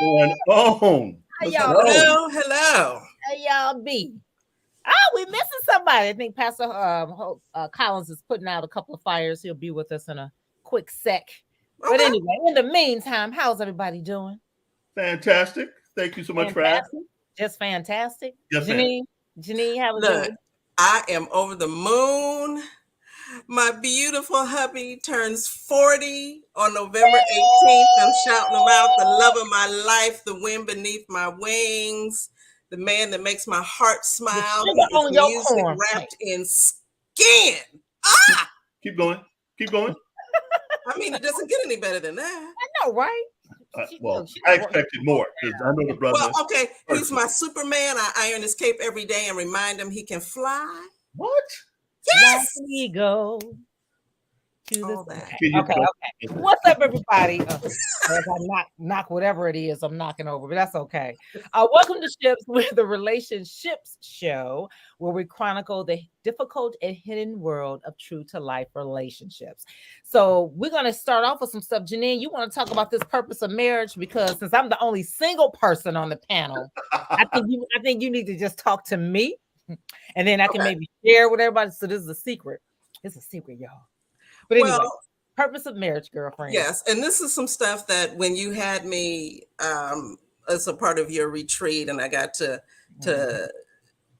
going on? How Let's y'all go. be? Hello. How y'all be? Oh, we missing somebody. I think Pastor Collins is putting out a couple of fires. He'll be with us in a quick sec. But Okay. anyway, in the meantime, how's everybody doing? Fantastic. Thank you so much for Fantastic. asking. Just fantastic. Yes, ma'am. Janine, how was Look, yours? I am over the moon. My beautiful hubby turns 40 on November 18th. I'm shouting him out, the love of my life, the wind beneath my wings, the man that makes my heart The smile. sugar He is on your music corn. wrapped in skin. Ah! Keep going. Keep going. I mean, it doesn't get any better than that. I know, right? Well, I expected more because I know the brother. Well, okay, he's my Superman. I iron his cape every day and remind him he can fly. What? Yes! Like we go to All the that. okay. What's up, everybody? As I knock whatever it is, I'm knocking over, but that's okay. Welcome to Ships, with the relationships show, where we chronicle the difficult and hidden world of true to life relationships. So we're gonna start off with some stuff. Janine, you want to talk about this purpose of marriage? Because since I'm the only single person on the panel, I think you need to just talk to me, and then I can maybe share with everybody. So this is a secret. It's a secret, y'all. But anyway, purpose of marriage, girlfriend. Yes, and this is some stuff that when you had me as a part of your retreat, and I got to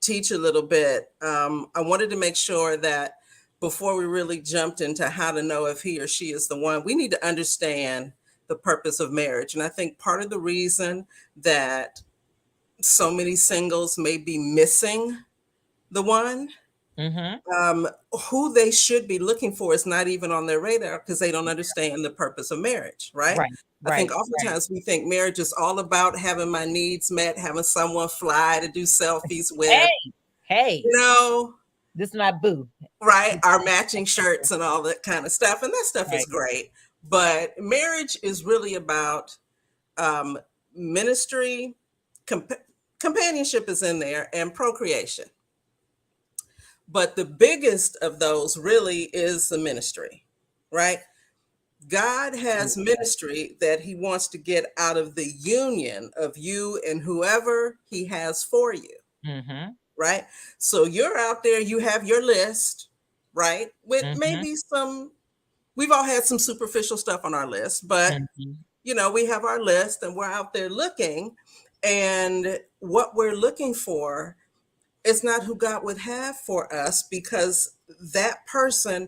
teach a little bit, I wanted to make sure that before we really jumped into how to know if he or she is the one, we need to understand the purpose of marriage. And I think part of the reason that so many singles may be missing the one, who they should be looking for is not even on their radar because they don't understand the purpose of marriage, right? I think oftentimes we think marriage is all about having my needs met, having someone fly to do selfies with. Hey, you know, this is my boo. Right? Our matching shirts and all that kind of stuff. And that stuff is great. But marriage is really about ministry, companionship is in there, and procreation. But the biggest of those really is the ministry, right? God has ministry that he wants to get out of the union of you and whoever he has for you, right? So you're out there, you have your list, right? With maybe we've all had some superficial stuff on our list, but we have our list and we're out there looking, and what we're looking for is not who God would have for us, because that person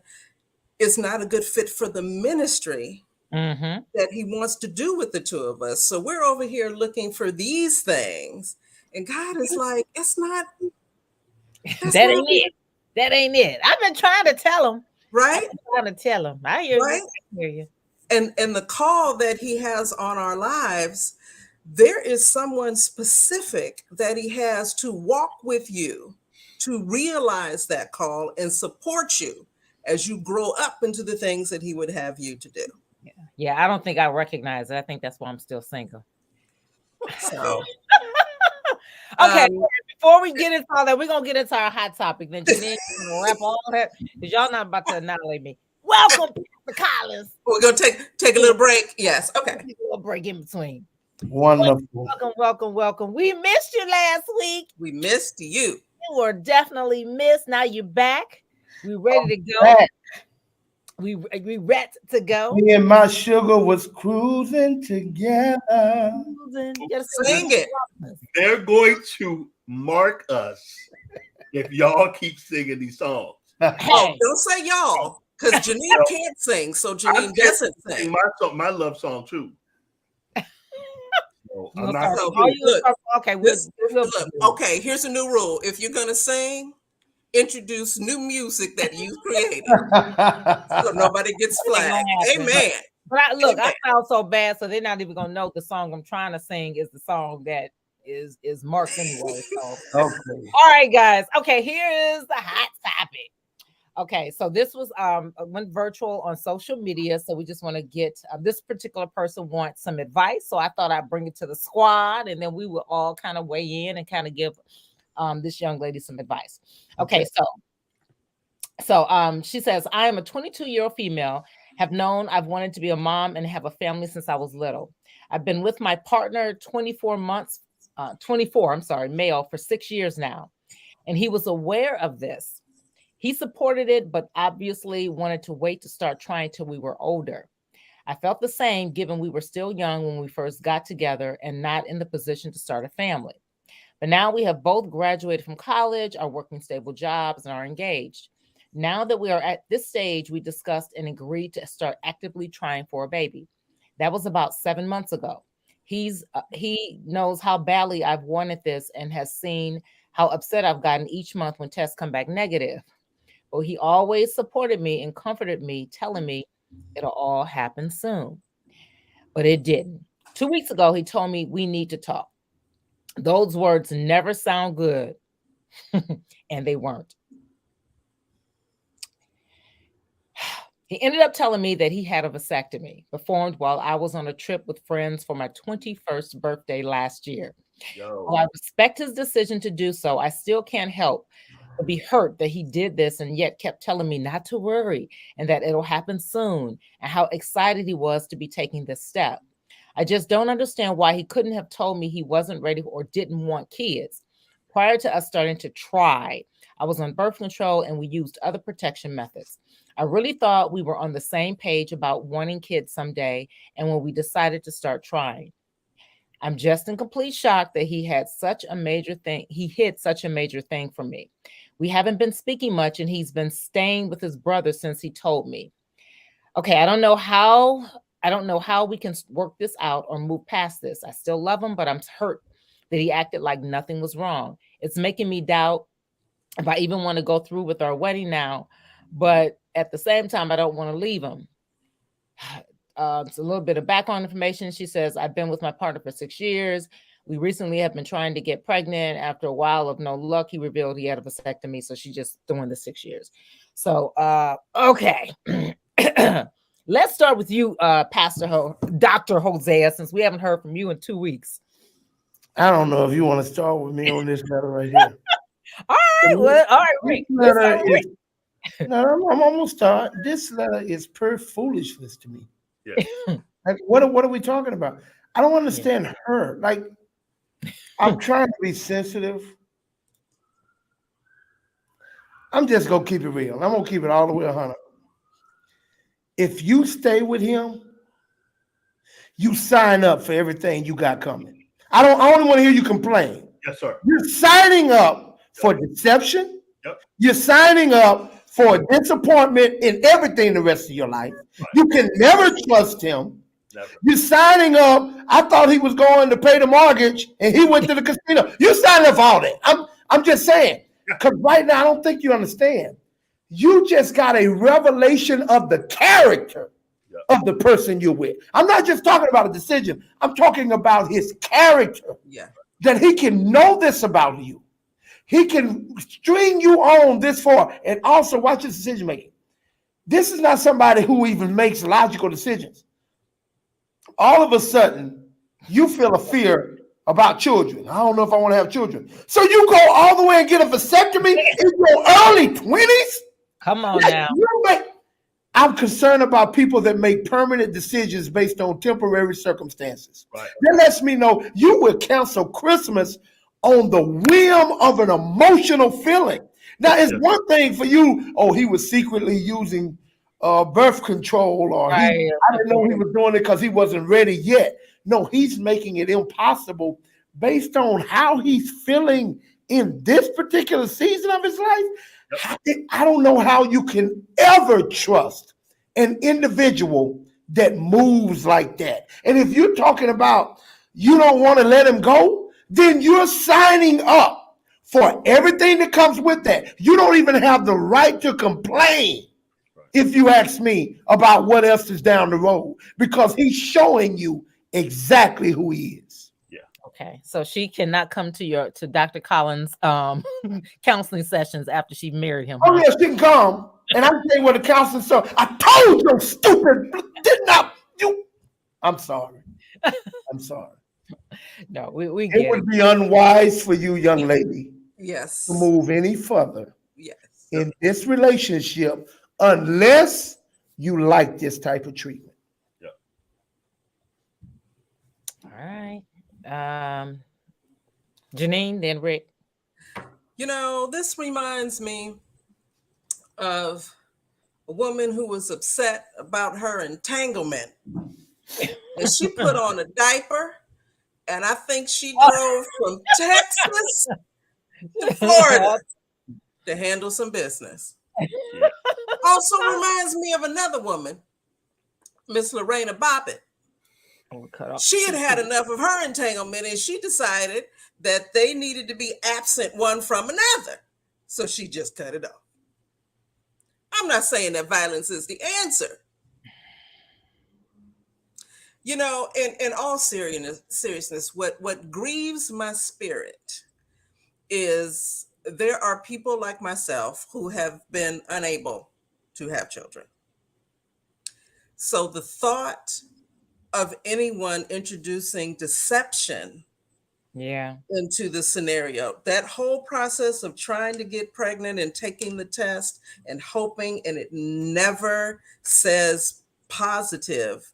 is not a good fit for the ministry that he wants to do with the two of us. So we're over here looking for these things, and God is like, it's not. That ain't it. That ain't it. I've been trying to tell him. Right? Trying to tell him. I hear you. I hear you. And the call that he has on our lives, there is someone specific that he has to walk with you, to realize that call and support you as you grow up into the things that he would have you to do. Yeah, I don't think I recognize it. I think that's why I'm still single. So okay, before we get into all that, we're gonna get into our hot topic. Then Janine gonna wrap all that, because y'all not about to annihilate me. Welcome, Pastor Collins. We're gonna take a little break. Yes, okay. A little break in between. Wonderful. Welcome. We missed you last week. We missed you. You were definitely missed. Now you're back. We ready to go. We ready to go. Me and my sugar was cruising together. Sing it. They're going to mark us if y'all keep singing these songs. Oh, don't say y'all, because Janine can't sing, so Janine doesn't sing. My love song too. Okay, here's a new rule. If you're gonna sing, introduce new music that you've created, so nobody gets flagged. Amen. But I sound so bad, so they're not even gonna know the song I'm trying to sing is the song that is marked anyway. So okay. All right, guys. Okay, here is the hot topic. Okay, so this was went virtual on social media. So we just want to get this particular person wants some advice. So I thought I'd bring it to the squad, and then we will all kind of weigh in and kind of give this young lady some advice. Okay, so she says, I am a 22-year-old female, I've wanted to be a mom and have a family since I was little. I've been with my partner 24, male, for 6 years now. And he was aware of this. He supported it, but obviously wanted to wait to start trying till we were older. I felt the same, given we were still young when we first got together and not in the position to start a family. But now we have both graduated from college, are working stable jobs, and are engaged. Now that we are at this stage, we discussed and agreed to start actively trying for a baby. That was about 7 months ago. He knows how badly I've wanted this and has seen how upset I've gotten each month when tests come back negative. But he always supported me and comforted me, telling me it'll all happen soon. But it didn't. 2 weeks ago, he told me we need to talk. Those words never sound good, and they weren't. He ended up telling me that he had a vasectomy performed while I was on a trip with friends for my 21st birthday last year. While I respect his decision to do so, I still can't help but be hurt that he did this and yet kept telling me not to worry and that it'll happen soon, and how excited he was to be taking this step. I just don't understand why he couldn't have told me he wasn't ready or didn't want kids. Prior to us starting to try, I was on birth control and we used other protection methods. I really thought we were on the same page about wanting kids someday, and when we decided to start trying. I'm just in complete shock that he hid such a major thing from me. We haven't been speaking much, and he's been staying with his brother since he told me. Okay, I don't know how we can work this out or move past this. I still love him, but I'm hurt that he acted like nothing was wrong. It's making me doubt if I even want to go through with our wedding now, but at the same time, I don't want to leave him. It's a little bit of background information. She says, I've been with my partner for 6 years. We recently have been trying to get pregnant. After a while of no luck, he revealed he had a vasectomy. So she's just doing the 6 years. So, okay. Let's start with you, Dr. Hosea, since we haven't heard from you in 2 weeks. I don't know if you want to start with me on this letter right here. All right, Rick. No, I'm almost start. This letter is pure foolishness to me. Yeah. Like, what are we talking about? I don't understand her. Like, I'm trying to be sensitive. I'm just gonna keep it real. I'm gonna keep it all the way 100. If you stay with him, you sign up for everything you got coming. I only want to hear you complain. Yes, sir. You're signing up for deception. Yep. You're signing up for disappointment in everything the rest of your life. Right. You can never trust him. Never. You're signing up. I thought he was going to pay the mortgage and he went to the casino. You're signing up for all that. I'm just saying, because right now I don't think you understand. You just got a revelation of the character of the person you're with. I'm not just talking about a decision. I'm talking about his character. Yeah. That he can know this about you. He can string you on this far. And also watch his decision making. This is not somebody who even makes logical decisions. All of a sudden, you feel a fear about children. I don't know if I want to have children. So you go all the way and get a vasectomy in your early 20s? Come on now. I'm concerned about people that make permanent decisions based on temporary circumstances. Right. That lets me know you will cancel Christmas on the whim of an emotional feeling. Now, it's one thing for you, he was secretly using birth control, or I didn't know he was doing it because he wasn't ready yet. No, he's making it impossible based on how he's feeling in this particular season of his life. I don't know how you can ever trust an individual that moves like that. And if you're talking about you don't want to let him go, then you're signing up for everything that comes with that. You don't even have the right to complain, if you ask me, about what else is down the road, because he's showing you exactly who he is. Okay, so she cannot come to Dr. Collins' counseling sessions after she married him. Oh, yeah, she can come. And I'm saying what the counselor said. I told you, stupid. I'm sorry. I'm sorry. No, we get it. Would be unwise for you, young lady, yes, to move any further yes, in this relationship unless you like this type of treatment. right. Janine, then Rick. This reminds me of a woman who was upset about her entanglement. And she put on a diaper, and I think she drove from Texas to Florida to handle some business. Also reminds me of another woman, Miss Lorena Bobbitt. She had enough of her entanglement, and she decided that they needed to be absent one from another. So she just cut it off. I'm not saying that violence is the answer. In all seriousness, what grieves my spirit is there are people like myself who have been unable to have children. So the thought of anyone introducing deception into the scenario, that whole process of trying to get pregnant and taking the test and hoping, and it never says positive,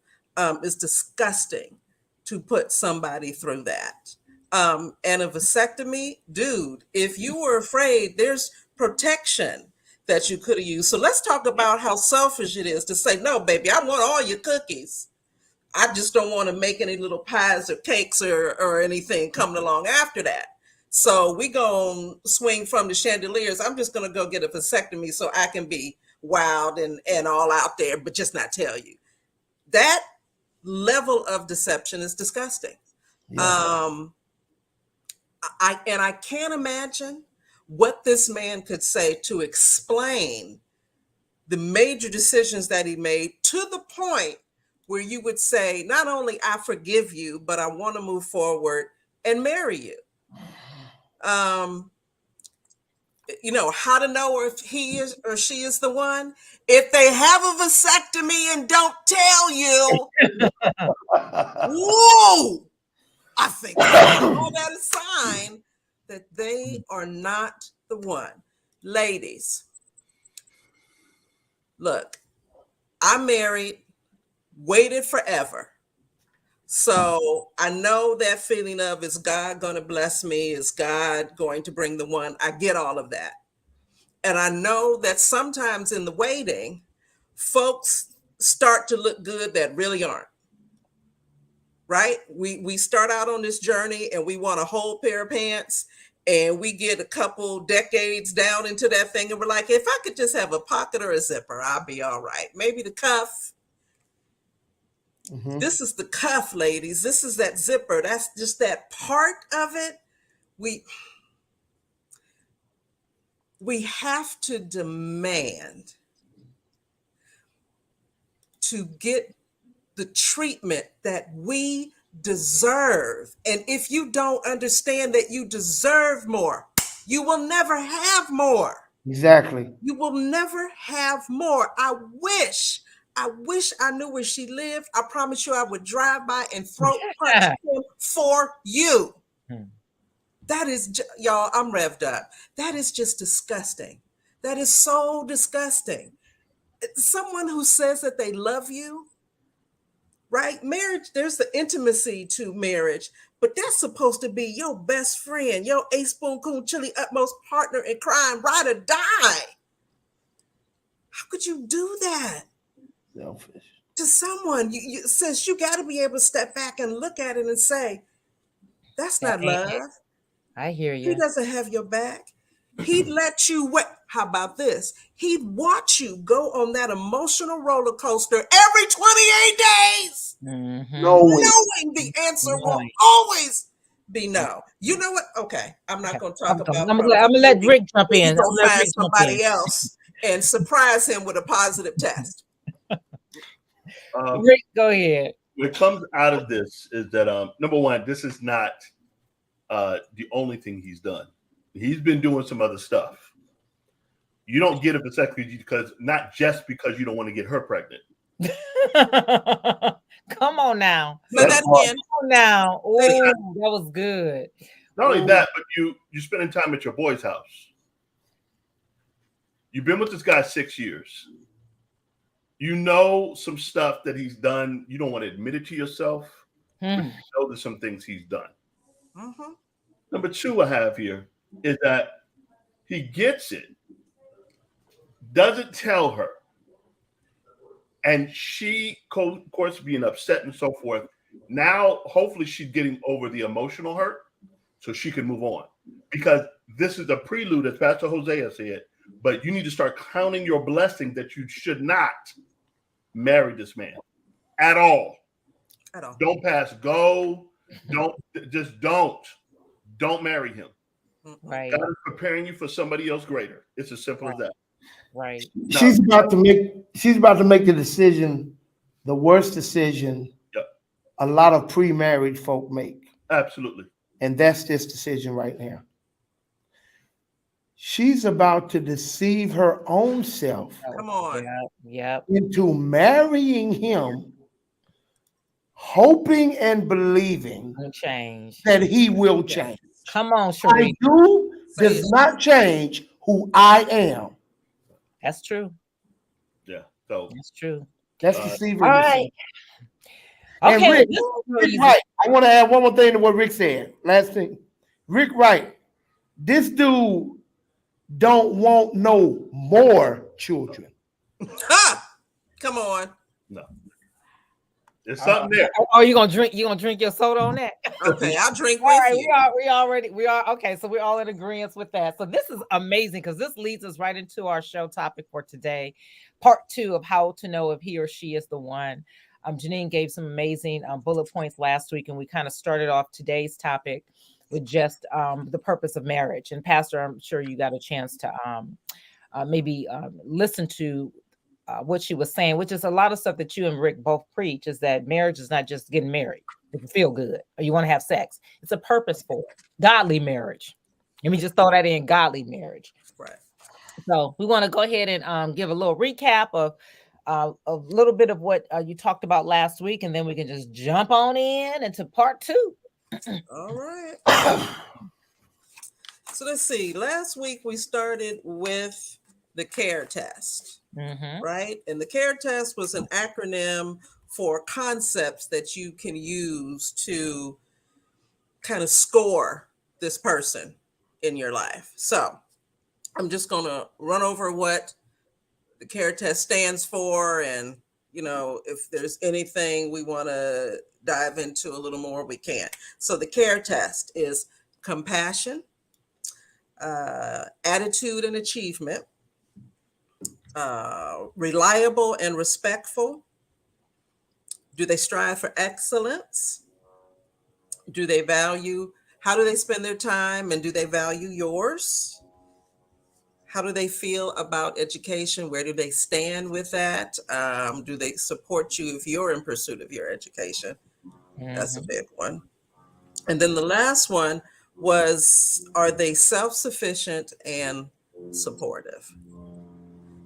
is disgusting to put somebody through that. And a vasectomy, dude, if you were afraid, there's protection that you could have used. So let's talk about how selfish it is to say, no, baby, I want all your cookies. I just don't want to make any little pies or cakes or anything coming along after that. So we gonna swing from the chandeliers. I'm just gonna go get a vasectomy so I can be wild and all out there, but just not tell you. That level of deception is disgusting. Yeah. I can't imagine what this man could say to explain the major decisions that he made to the point where you would say, not only I forgive you, but I want to move forward and marry you. How to know if he is or she is the one? If they have a vasectomy and don't tell you, whoa! I think all that is a sign that they are not the one. Ladies, look, I'm married, waited forever. So I know that feeling of, is God going to bless me? Is God going to bring the one? I get all of that. And I know that sometimes in the waiting, folks start to look good that really aren't. Right? We start out on this journey and we want a whole pair of pants, and we get a couple decades down into that thing and we're like, if I could just have a pocket or a zipper, I'll be all right. Maybe the cuff. Mm-hmm. This is the cuff, ladies. This is that zipper. That's just that part of it. We have to demand to get the treatment that we deserve. And if you don't understand that you deserve more, you will never have more. Exactly. You will never have more. I wish I knew where she lived. I promise you I would drive by and throat punch him for you. That is, y'all, I'm revved up. That is just disgusting. That is so disgusting. Someone who says that they love you, right? Marriage, there's the intimacy to marriage, but that's supposed to be your best friend, your ace spoon coon chili utmost partner in crime, ride or die. How could you do that? Selfish. To someone, since you got to be able to step back and look at it and say, that's not love. I hear you. He doesn't have your back. He'd let you wait. How about this? He'd watch you go on that emotional roller coaster every 28 days, knowing the answer will always be no. You know what? Okay, I'm not going to talk about. I'm gonna let Rick jump in. Go find somebody else and surprise him with a positive test. Rick, go ahead. What comes out of this is that number one, this is not the only thing he's done. He's been doing some other stuff. You don't get a vasectomy because you don't want to get her pregnant. Come on now. Say that again. Come on now. Oh, that was good. Not only that, but you're spending time at your boy's house. You've been with this guy 6 years. You know some stuff that he's done. You don't want to admit it to yourself. Hmm. know there's some things he's done. Mhm. Number two I have here is that he gets it, doesn't tell her, and she, of course, being upset and so forth. Now, hopefully, she's getting over the emotional hurt so she can move on. Because this is a prelude, as Pastor Hosea said, but you need to start counting your blessing that you should not marry this man at all. At all. Don't pass go. Don't marry him. Mhm. Right. God is preparing you for somebody else greater. It's as simple as that. Right. She's about to make the decision, the worst decision Yep. a lot of pre-married folk make. Absolutely. And that's this decision right now. She's about to deceive her own self Come on. Yep. into marrying him, hoping and believing Don't change. that he will change. Come on, I Sheree. do Say does it. not change who I am. That's true. Yeah. So That's true. That's Uh, deceiving All yourself. right. And Okay. Rick, this is real Rick easy. Wright, I want to add one more thing to what Rick said. Last thing. Rick Wright, this dude don't want no more children. Ha! Come on. no. There's something there. Oh, you gonna drink? You gonna drink your soda on that? Okay, I'll drink All with right, you. we are okay. So we're all in agreement with that. So this is amazing because this leads us right into our show topic for today, part 2 of how to know if he or she is the one. Janine gave some amazing bullet points last week, and we kind of started off today's topic with just the purpose of marriage. And Pastor, I'm sure you got a chance to maybe listen to what she was saying, which is a lot of stuff that you and Rick both preach, is that marriage is not just getting married. If you feel good or you want to have sex, it's a purpose for it. Godly marriage. Let me just throw that in, godly marriage. Right. So we want to go ahead and give a little recap of a little bit of what you talked about last week, and then we can just jump on into part 2. All right. So let's see. Last week we started with the CARE test, right? And the CARE test was an acronym for concepts that you can use to kind of score this person in your life. So I'm just going to run over what the CARE test stands for. And, you know, if there's anything we want to dive into a little more, we can. So the CARE test is compassion, attitude and achievement, reliable and respectful. Do they strive for excellence? Do they value, how do they spend their time, and do they value yours? How do they feel about education? Where do they stand with that? Do they support you if you're in pursuit of your education? That's a big one. And then the last one was, are they self-sufficient and supportive?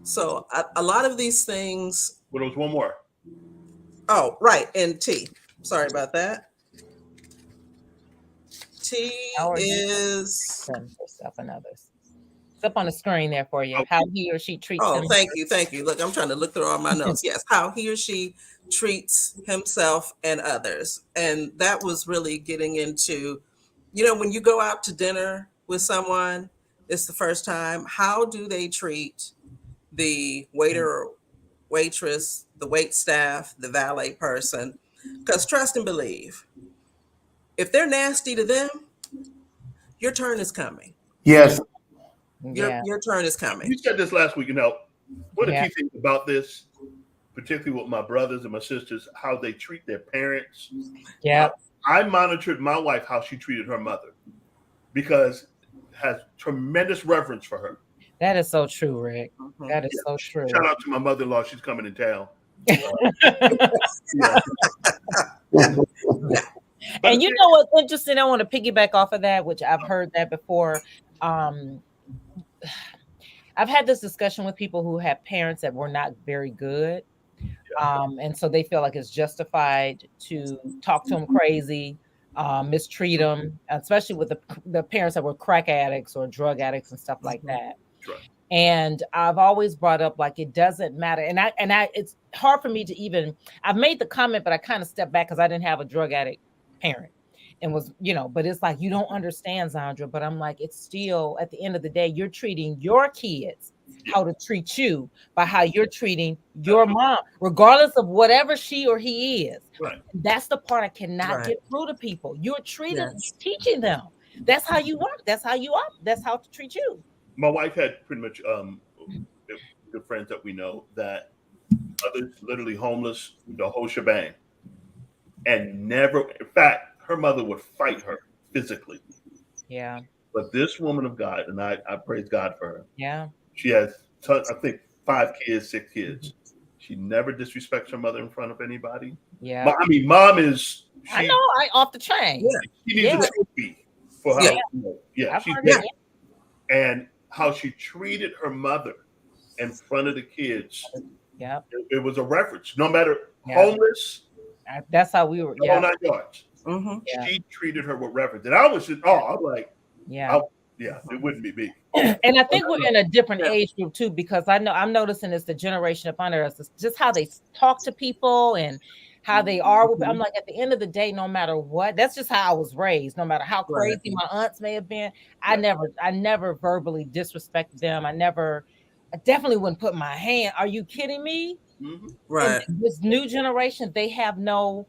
So a lot of these things. But there was one more. Oh, right. And T. Sorry about that. T is. Yourself and others. It's up on the screen there for you. How he or she treats Oh, him. thank you. Thank you. Look, I'm trying to look through all my notes. Yes. How he or she treats himself and others. And that was really getting into, you know, when you go out to dinner with someone, it's the first time. How do they treat the waiter or waitress, the wait staff, the valet person? Because trust and believe, if they're nasty to them, your turn is coming. Yes. Your turn is coming. You said this last week, you know, one of the key things about this, particularly with my brothers and my sisters, how they treat their parents. Yeah. I monitored my wife, how she treated her mother, because has tremendous reverence for her. That is so true, Rick. That is so true. Shout out to my mother-in-law. She's coming in town. And you know what's interesting? I want to piggyback off of that, which I've heard that before. I've had this discussion with people who have parents that were not very good. And so they feel like it's justified to talk to them crazy, mistreat them, especially with the parents that were crack addicts or drug addicts and stuff like that. Right. And I've always brought up, like, it doesn't matter. And I it's hard for me to even, I've made the comment, but I kind of stepped back because I didn't have a drug addict parent and was, but it's like you don't understand, Zandra. But I'm like, it's still at the end of the day, you're treating your kids how to treat you by how you're treating your mom, regardless of whatever she or he is. Right. That's the part I cannot get through to people. You're teaching them. That's how you work. That's how you are. That's how to treat you. My wife had pretty much good friends that we know that others literally homeless, the whole shebang, and never. In fact, her mother would fight her physically. Yeah. But this woman of God, and I praise God for her. Yeah. She has, I think, 5 kids, 6 kids. She never disrespects her mother in front of anybody. Yeah. I mean, mom is. I know. I off the chain. Yeah. She needs a trophy for how. And how she treated her mother in front of the kids. Yeah. It was a reference. No matter homeless. That's how we were. All 9 yards. Mm-hmm. She treated her with reference, and I was just, I'm like, it wouldn't be me. And I think we're in a different age group too, because I'm noticing it's the generation up under us. It's just how they talk to people and how they are. I'm like, at the end of the day, no matter what, that's just how I was raised. No matter how crazy my aunts may have been, I never verbally disrespected them. I definitely wouldn't put my hand. Are you kidding me? Mm-hmm. Right. And this new generation, they have no.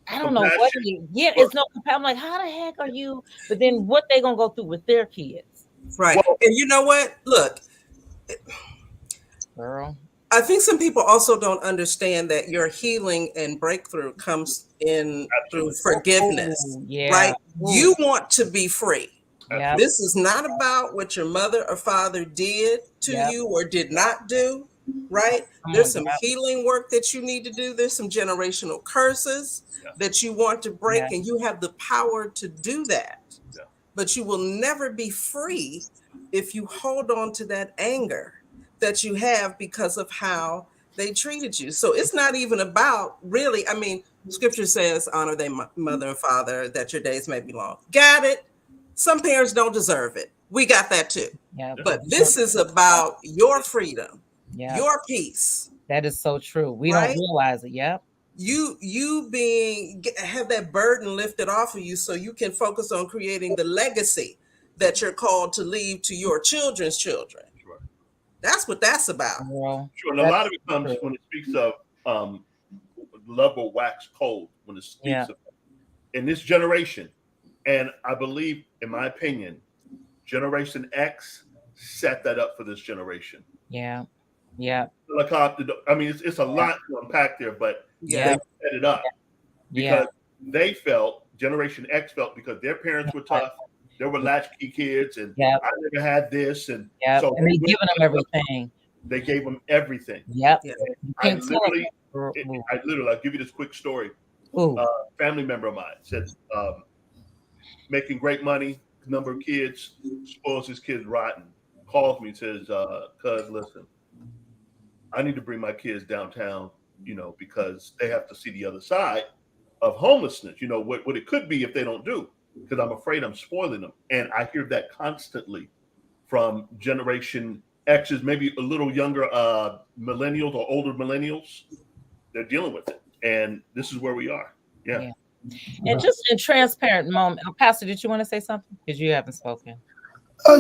I don't know what it's no. I'm like, how the heck are you? But then what they gonna go through with their kids? Right. Well, and you know what? Look, girl. I think some people also don't understand that your healing and breakthrough comes in through forgiveness. Right? You want to be free. Yeah. This is not about what your mother or father did to you or did not do. Right? There's some healing work that you need to do. There's some generational curses that you want to break, and you have the power to do that. Yeah. But you will never be free if you hold on to that anger that you have because of how they treated you. So it's not even about really, I mean, scripture says, honor their mother and father that your days may be long. Got it. Some parents don't deserve it. We got that too. Yeah, but this is about your freedom. Yeah. Your peace. That is so true. We don't realize it. Yeah. You have that burden lifted off of you so you can focus on creating the legacy that you're called to leave to your children's children. Sure. That's what that's about. Sure. And a lot of it comes when it speaks of love will wax cold, when it speaks of in this generation. And I believe, in my opinion, Generation X set that up for this generation. Yeah. Yeah. Helicopter. I mean, it's a lot to unpack there, but they set it up because they felt, Generation X felt, because their parents were tough, they were latchkey kids, and I never had this, and so and they giving them everything. They gave them everything. Yep. I'll give you this quick story. Family member of mine said, making great money, number of kids, spoils his kids rotten. Calls me, says, cuz, listen, I need to bring my kids downtown, because they have to see the other side of homelessness, what it could be if they don't do, because I'm afraid I'm spoiling them. And I hear that constantly from Generation X's, maybe a little younger millennials or older millennials. They're dealing with it. And this is where we are. Yeah. And just in transparent moment, Pastor, did you want to say something? Because you haven't spoken.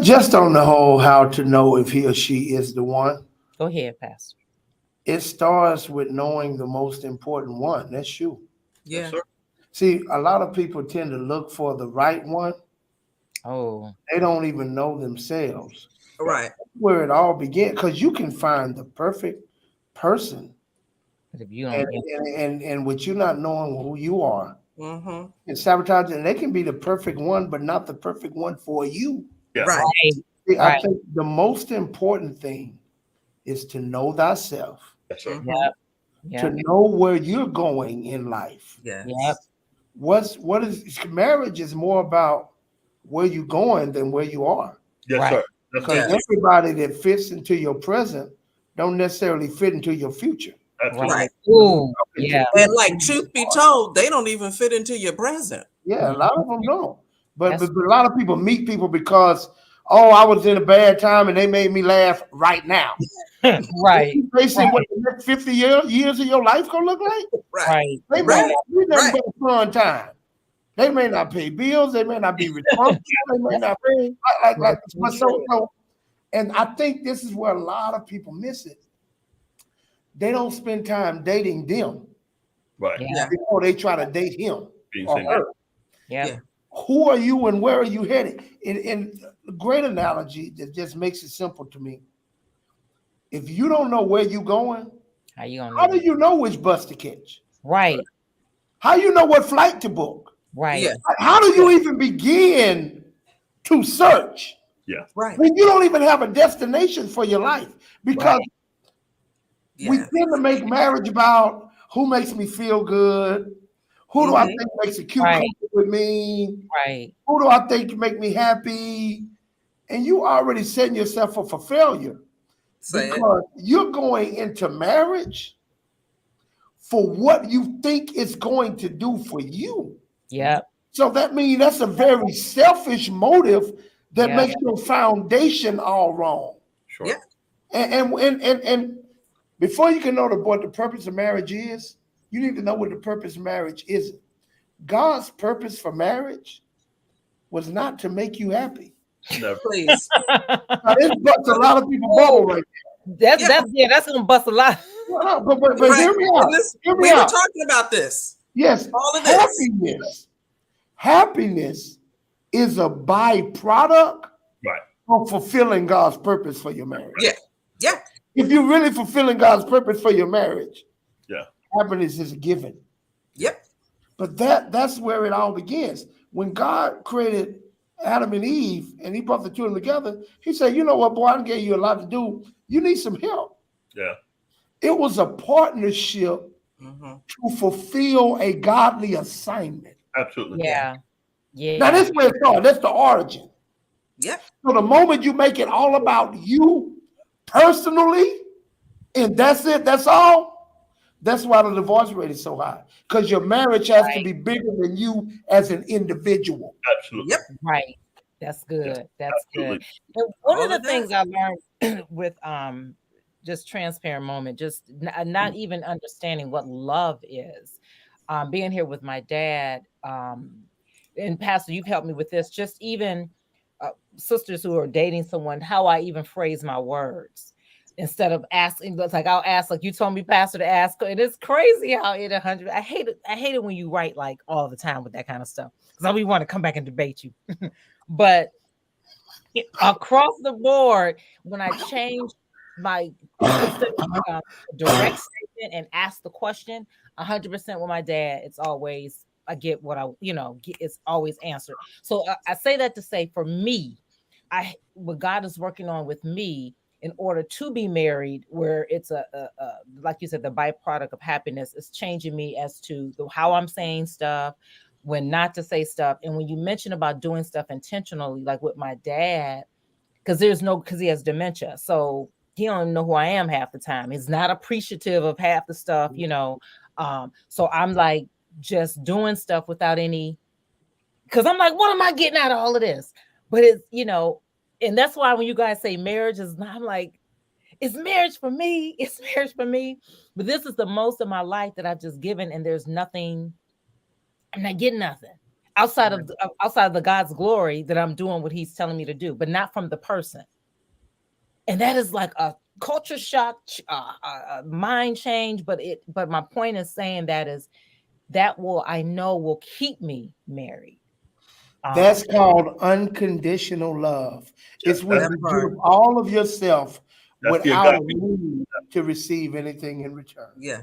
Just on the whole, how to know if he or she is the one. Go ahead, Pastor. It starts with knowing the most important one. That's you. Yeah. Yes, see, a lot of people tend to look for the right one. Oh. They don't even know themselves. Right. Where it all began, because you can find the perfect person. But if you don't and with you not knowing who you are, and sabotage, and they can be the perfect one, but not the perfect one for you. Yeah. Right. See, I think the most important thing is to know thyself. Yes, sir. To know where you're going in life. Yes. Yep. What is marriage is more about where you're going than where you are. Yes, sir. Because everybody that fits into your present don't necessarily fit into your future. Right. Ooh, yeah. And like, truth be told, they don't even fit into your present. Yeah, a lot of them don't. But a lot of people meet people because, oh, I was in a bad time and they made me laugh right now. Right. They say what the next 50 years of your life gonna look like? Right. Right. They may Right. not be nothing Right. but a fun time. They may not pay bills. They may not be responsible. They may not be but so, and I think this is where a lot of people miss it. They don't spend time dating them Right. Yeah. before they try to date him Being or single. her. Yeah. Yeah. Who are you and where are you headed? And a great analogy that just makes it simple to me. If you don't know where you're going, How you gonna how know? do you know which bus to catch? Right. How you know what flight to book? Right. Yeah. How do you even begin to search Right. when you don't even have a destination for your life? Because we Yeah. tend to make marriage about who makes me feel good, who do I think makes a cute Right. couple with me, Right. who do I think make me happy, and you already setting yourself up for failure Say it. because you're going into marriage for what you think it's going to do for you. Yep. So that means that's a very selfish motive that Yeah. makes your foundation all wrong. Sure. Yeah. And before you can know what the purpose of marriage is, you need to know what the purpose of marriage is. God's purpose for marriage was not to make you happy. Never. Please. Now, this busts a lot of people bubble right That's gonna bust a lot. now. But Right. hear me out. And this- Hear me we were out. talking about this. Yes, All of this. happiness is a byproduct Right. of fulfilling God's purpose for your marriage. Yeah. Yeah. If you're really fulfilling God's purpose for your marriage, Yeah. happiness is a given. Yep. But that's where it all begins. When God created Adam and Eve and he brought the two of them together, he said, you know what, boy, I gave you a lot to do. You need some help. Yeah. It was a partnership Mhm. to fulfill a godly assignment. Absolutely. Yeah. Yeah. Now, this is where it started. That's the origin. Yep. So the moment you make it all about you personally, and that's it, that's all, that's why the divorce rate is so high. Because your marriage has to Right. be bigger than you as an individual. Absolutely. Yep. Right. That's good. That's Absolutely. good. And one All of the of that. things I learned with just transparent moment, just not even understanding what love is. Being here with my dad, and Pastor, you've helped me with this. Just even sisters who are dating someone, how I even phrase my words instead of asking. It's like I'll ask, like you told me, Pastor, to ask. And it's crazy how it 100. I hate it. I hate it when you write like all the time with that kind of stuff because we want to come back and debate you. But across the board, when I change my direct statement and ask the question, 100% with my dad, it's always I get what I get. It's always answered. So I say that to say, for me, what God is working on with me in order to be married, where it's a like you said, the byproduct of happiness is changing me as to how I'm saying stuff, when not to say stuff. And when you mention about doing stuff intentionally, like with my dad, because he has dementia. So he don't even know who I am half the time. He's not appreciative of half the stuff, So I'm like just doing stuff without any, because I'm like, what am I getting out of all of this? But it's, and that's why when you guys say marriage is not, I'm like, it's marriage for me. It's marriage for me. But this is the most of my life that I've just given, and there's nothing. I'm not getting nothing outside of the God's glory that I'm doing what He's telling me to do, but not from the person. And that is like a culture shock, a mind change. But my point is saying that will keep me married. That's called unconditional love. It's when you give all of yourself without a need to receive anything in return. Yeah.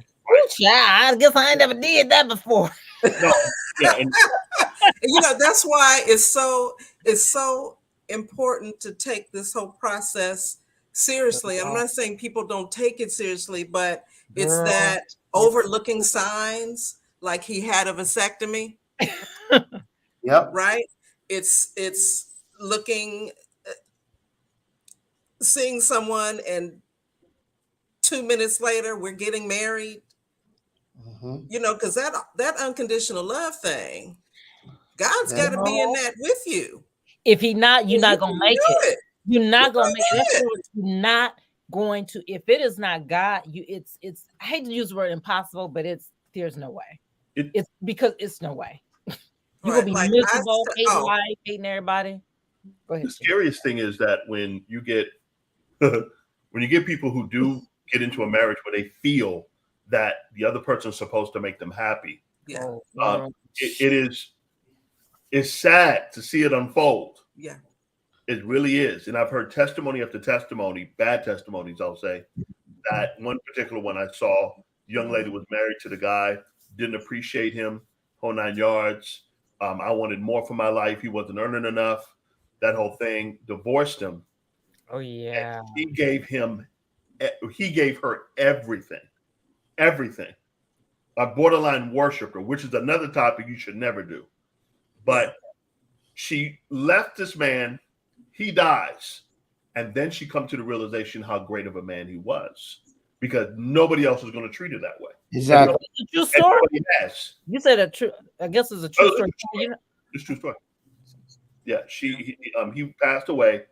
I guess I ain't never did that before. No. Yeah. And That's why it's so important to take this whole process seriously. I'm not saying people don't take it seriously, but it's that overlooking signs, like he had a vasectomy. Yep. Right. It's looking, seeing someone, and 2 minutes later we're getting married. Because that unconditional love thing, God's got to be in that with you. If he not, you're not You gonna can make do it. You're not You gonna can make it. That's do it. what you're not going to. If it is not God, it's. I hate to use the word impossible, but there's no way. It's because it's no way. You're gonna Right. be Like miserable, hating life, hating everybody. Go ahead. The scariest thing is that when you get when you get people who do get into a marriage where they feel that the other person is supposed to make them happy, yeah. it's sad to see it unfold. Yeah. It really is. And I've heard testimony after testimony, bad testimonies, I'll say, that one particular one I saw, the young lady was married to the guy, didn't appreciate him, whole 9 yards. I wanted more for my life. He wasn't earning enough. That whole thing, divorced him. Oh yeah. He gave her everything. Everything. A borderline worshiper, which is another topic you should never do. But she left this man, he dies, and then she comes to the realization how great of a man he was, because nobody else is going to treat her that way. Exactly. It's a true story. Has. You said a true. I guess it's a true story. It's a true story. Yeah, he passed away,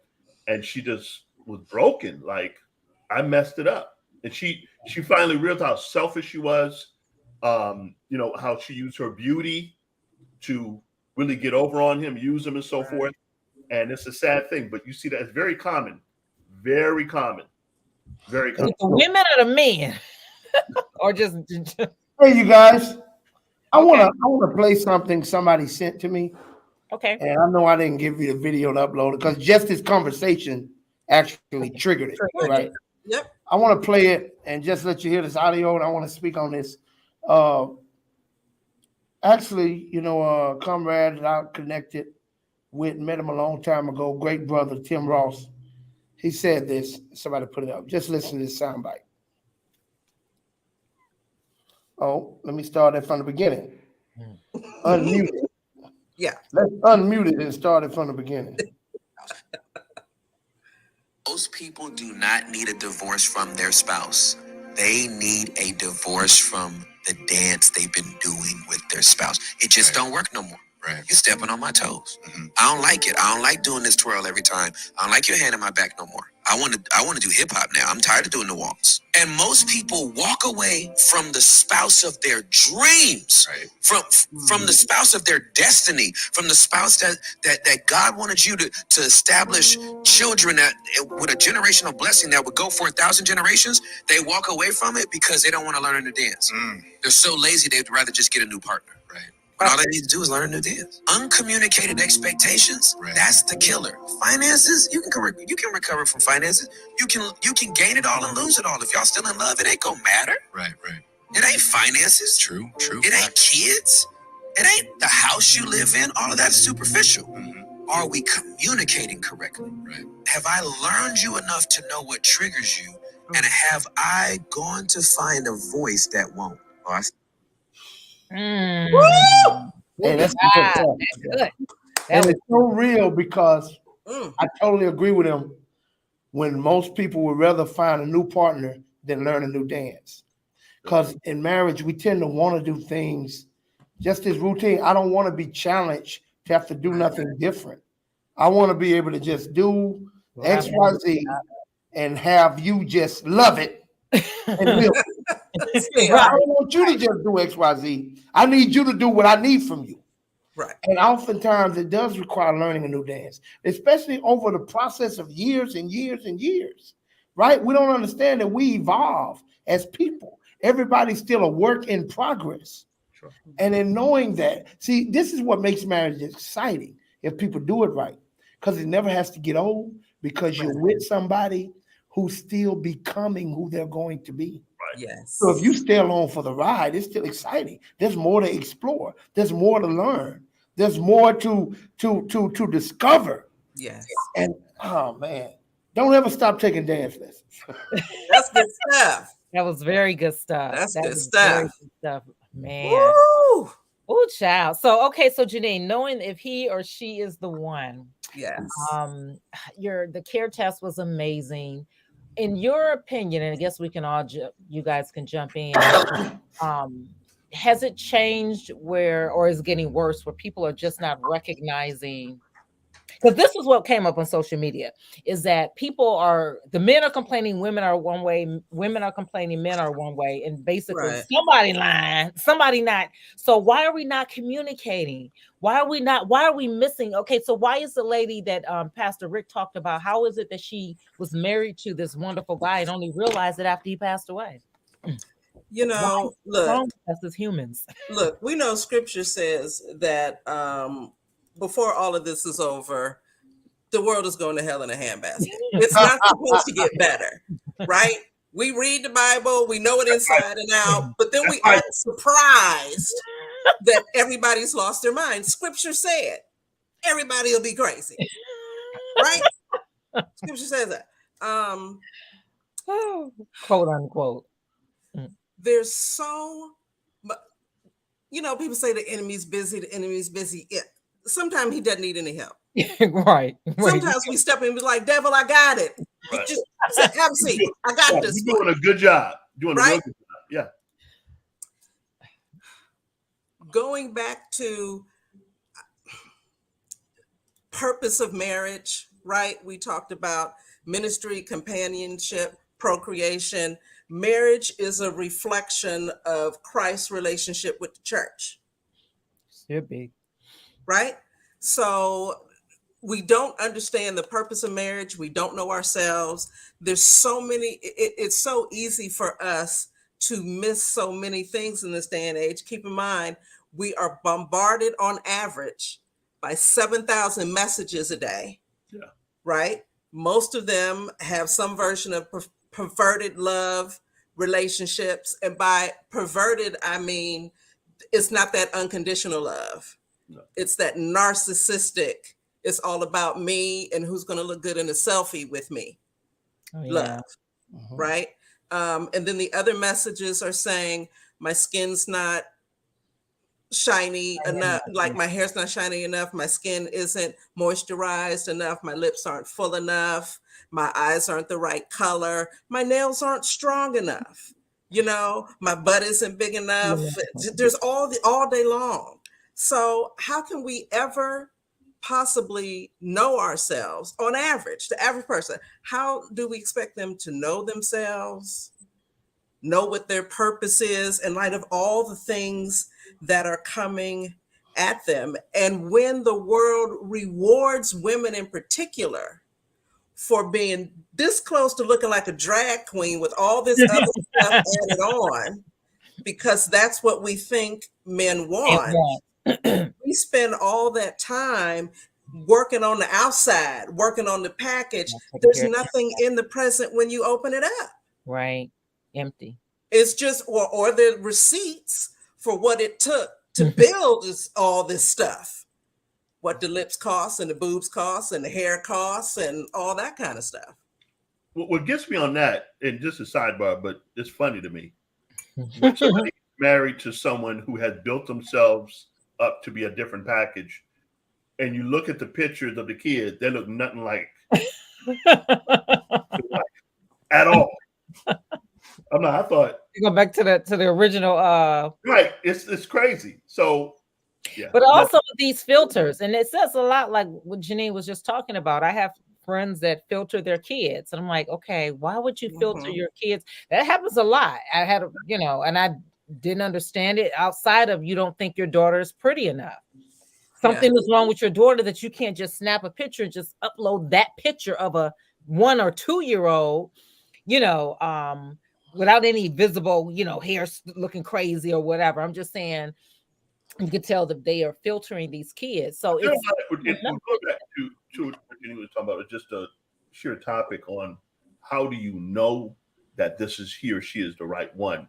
and she just was broken. Like, I messed it up, and she finally realized how selfish she was. How she used her beauty to really get over on him, use him, and so forth. And it's a sad thing, but you see that it's very common, very common, very common. The women or the men, or just. Hey, you guys, I wanna play something somebody sent to me. Okay. And I know I didn't give you the video to upload it because just this conversation actually triggered it. Right. Yep. I want to play it and just let you hear this audio, and I want to speak on this. Actually, comrade that I connected with, met him a long time ago, great brother, Tim Ross. He said this. Somebody put it up. Just listen to this soundbite. Oh, let me start it from the beginning. Unmute it. Yeah. Let's unmute it and start it from the beginning. Most people do not need a divorce from their spouse. They need a divorce from the dance they've been doing with their spouse. It just don't work no more. Right. You're stepping on my toes. I don't like it. I don't like doing this twirl every time. I don't like your hand in my back no more. I want to do hip hop now. I'm tired of doing the waltz. And most people walk away from the spouse of their dreams, right? From the spouse of their destiny, from the spouse that God wanted you to establish children that with a generational blessing that would go for 1,000 generations. They walk away from it because they don't want to learn a new dance. They're so lazy they'd rather just get a new partner, right? But all they need to do is learn a new dance. Uncommunicated expectations, that's the killer. Finances, you can recover from finances. You can gain it all and lose it all. If y'all still in love, it ain't gonna matter. Right. It ain't finances. True. It ain't kids. It ain't the house you live in. All of that's superficial. Are we communicating correctly? Right. Have I learned you enough to know what triggers you? And have I gone to find a voice that won't? Hey, that's good. And it's so real because I totally agree with him when most people would rather find a new partner than learn a new dance. Because in marriage, we tend to want to do things just as routine. I don't want to be challenged to have to do nothing different. I want to be able to just do X, Y, Z and have you just love it and live it. I don't want you to just do X, Y, Z. I need you to do what I need from you. Right. And oftentimes it does require learning a new dance, especially over the process of years and years and years, right? We don't understand that we evolve as people. Everybody's still a work in progress. Sure. And in knowing that, see, this is what makes marriage exciting if people do it right, because it never has to get old because you're with somebody who's still becoming who they're going to be. Yes. So if you stay along for the ride, it's still exciting. There's more to explore. There's more to learn. There's more to discover. Yes. And oh man, don't ever stop taking dance lessons. That's good stuff. That was very good stuff. That's good very stuff. good stuff, man. Woo! Oh, child. So okay, so Janine, knowing if he or she is the one, Yes. the care test was amazing. In your opinion, and I guess we can all you guys can jump in. Has it changed or is it getting worse where people are just not recognizing because this is what came up on social media, is that the men are complaining women are one way, women are complaining men are one way, and basically Right. somebody lying, somebody not. So why are we not communicating? Why are we missing? Okay, so why is the lady that Pastor Rick talked about, how is it that she was married to this wonderful guy and only realized it after he passed away? You know, What's wrong with us as humans? look, we know scripture says that before all of this is over, the world is going to hell in a handbasket. It's not supposed to get better, right? We read the Bible, we know it inside and out, but then we aren't surprised that everybody's lost their mind. Scripture said everybody will be crazy, right? Scripture says that. Quote unquote. There's so much, you know, people say the enemy's busy, the enemy's busy. Yeah. Sometimes he doesn't need any help. Right. Sometimes we step in and be like, devil, I got it. Right. Just have a seat. I got this. You're doing a good job. Doing a real Right? good job. Yeah. Going back to purpose of marriage, right? We talked about ministry, companionship, procreation. Marriage is a reflection of Christ's relationship with the church, Should be. right? So we don't understand the purpose of marriage. We don't know ourselves. There's so many, it's so easy for us to miss so many things in this day and age. Keep in mind, we are bombarded on average by 7,000 messages a day, right? Most of them have some version of perverted love relationships. And by perverted, I mean, it's not that unconditional love. No. It's that narcissistic, it's all about me and who's going to look good in a selfie with me. Love, right? And then the other messages are saying my skin's not shiny enough, like my hair's not shiny enough, my skin isn't moisturized enough, my lips aren't full enough, my eyes aren't the right color, my nails aren't strong enough, you know, my butt isn't big enough. There's all day long. So how can we ever possibly know ourselves on average, the average person? How do we expect them to know themselves, know what their purpose is in light of all the things that are coming at them? And when the world rewards women in particular for being this close to looking like a drag queen with all this other stuff added on, because that's what we think men want, we spend all that time working on the outside, working on the package. There's nothing in the present when you open it up. Right. Empty. It's just, or the receipts for what it took to build all this stuff. What the lips cost and the boobs cost and the hair costs and all that kind of stuff. What gets me on that, and just a sidebar, but it's funny to me. When somebody married to someone who has built themselves up to be a different package, and you look at the pictures of the kids, they look nothing like at all. I thought you go back to the original right. It's crazy. So yeah. But also these filters, and it says a lot like what Janine was just talking about. I have friends that filter their kids, and I'm like, okay, why would you filter your kids? That happens a lot. I had, and I didn't understand it outside of, you don't think your daughter is pretty enough. Something is wrong with your daughter that you can't just snap a picture and just upload that picture of a 1 or 2 year old, without any visible, hair looking crazy or whatever. I'm just saying, you can tell that they are filtering these kids. So it's we'll go back to what Jenny was talking about. It's just a sheer topic on how do you know that this is he or she is the right one.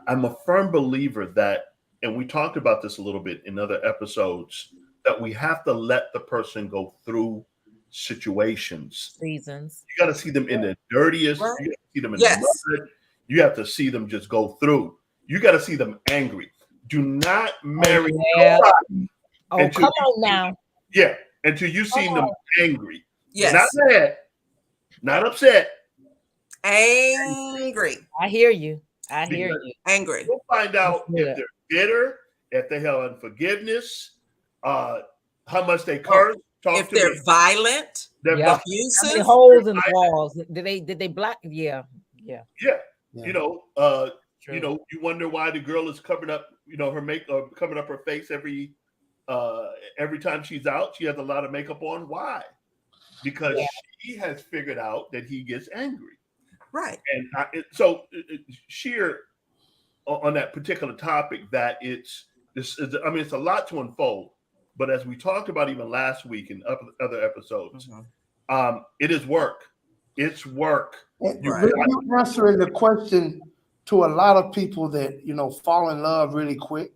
I'm a firm believer that, and we talked about this a little bit in other episodes, that we have to let the person go through situations, seasons. You got to see them in the dirtiest. Right. You got to see them in the mud. You have to see them just go through. You got to see them angry. Do not marry nobody. Oh, come on now. Yeah, until you see them angry. Yes. Not mad, not upset. Angry. I hear you. Angry. We'll find out if they're bitter, if they have unforgiveness, how much they curse, Talk if to they're me. violent, They're Yeah. vi- How many abusive, holes in the walls? Did they block? Yeah. yeah. Yeah. You know, True. you know, you wonder why the girl is covering up, you know, her covering up her face every time she's out. She has a lot of makeup on. Why? Because she has figured out that he gets angry. right? And so sheer on that particular topic that it's a lot to unfold. But as we talked about even last week in other episodes, it is work. It's work. And Right. you're answering the question to a lot of people that, you know, fall in love really quick.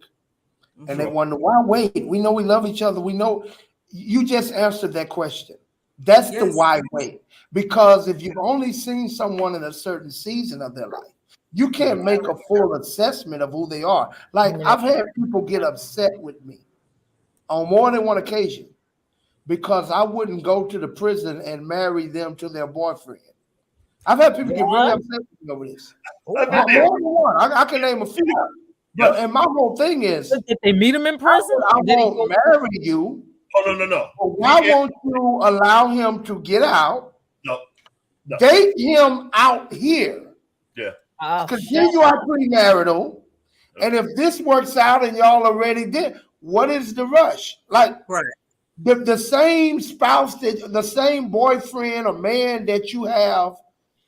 And they wonder, why wait? We know we love each other. We know you just answered that question. That's the Yes. why wait. Because if you've only seen someone in a certain season of their life, you can't make a full assessment of who they are. Like I've had people get upset with me on more than one occasion because I wouldn't go to the prison and marry them to their boyfriend. I've had people get really upset with me over this. I've been More there. than one. I can name a few. But and my whole thing is, Did they meet him in prison? I won't marry you. Oh no. But why won't you allow him to get out? No. Date him out here. Oh, Continue our premarital. And if this works out and y'all already did, what is the rush? Like Right. the same spouse, the same boyfriend or man that you have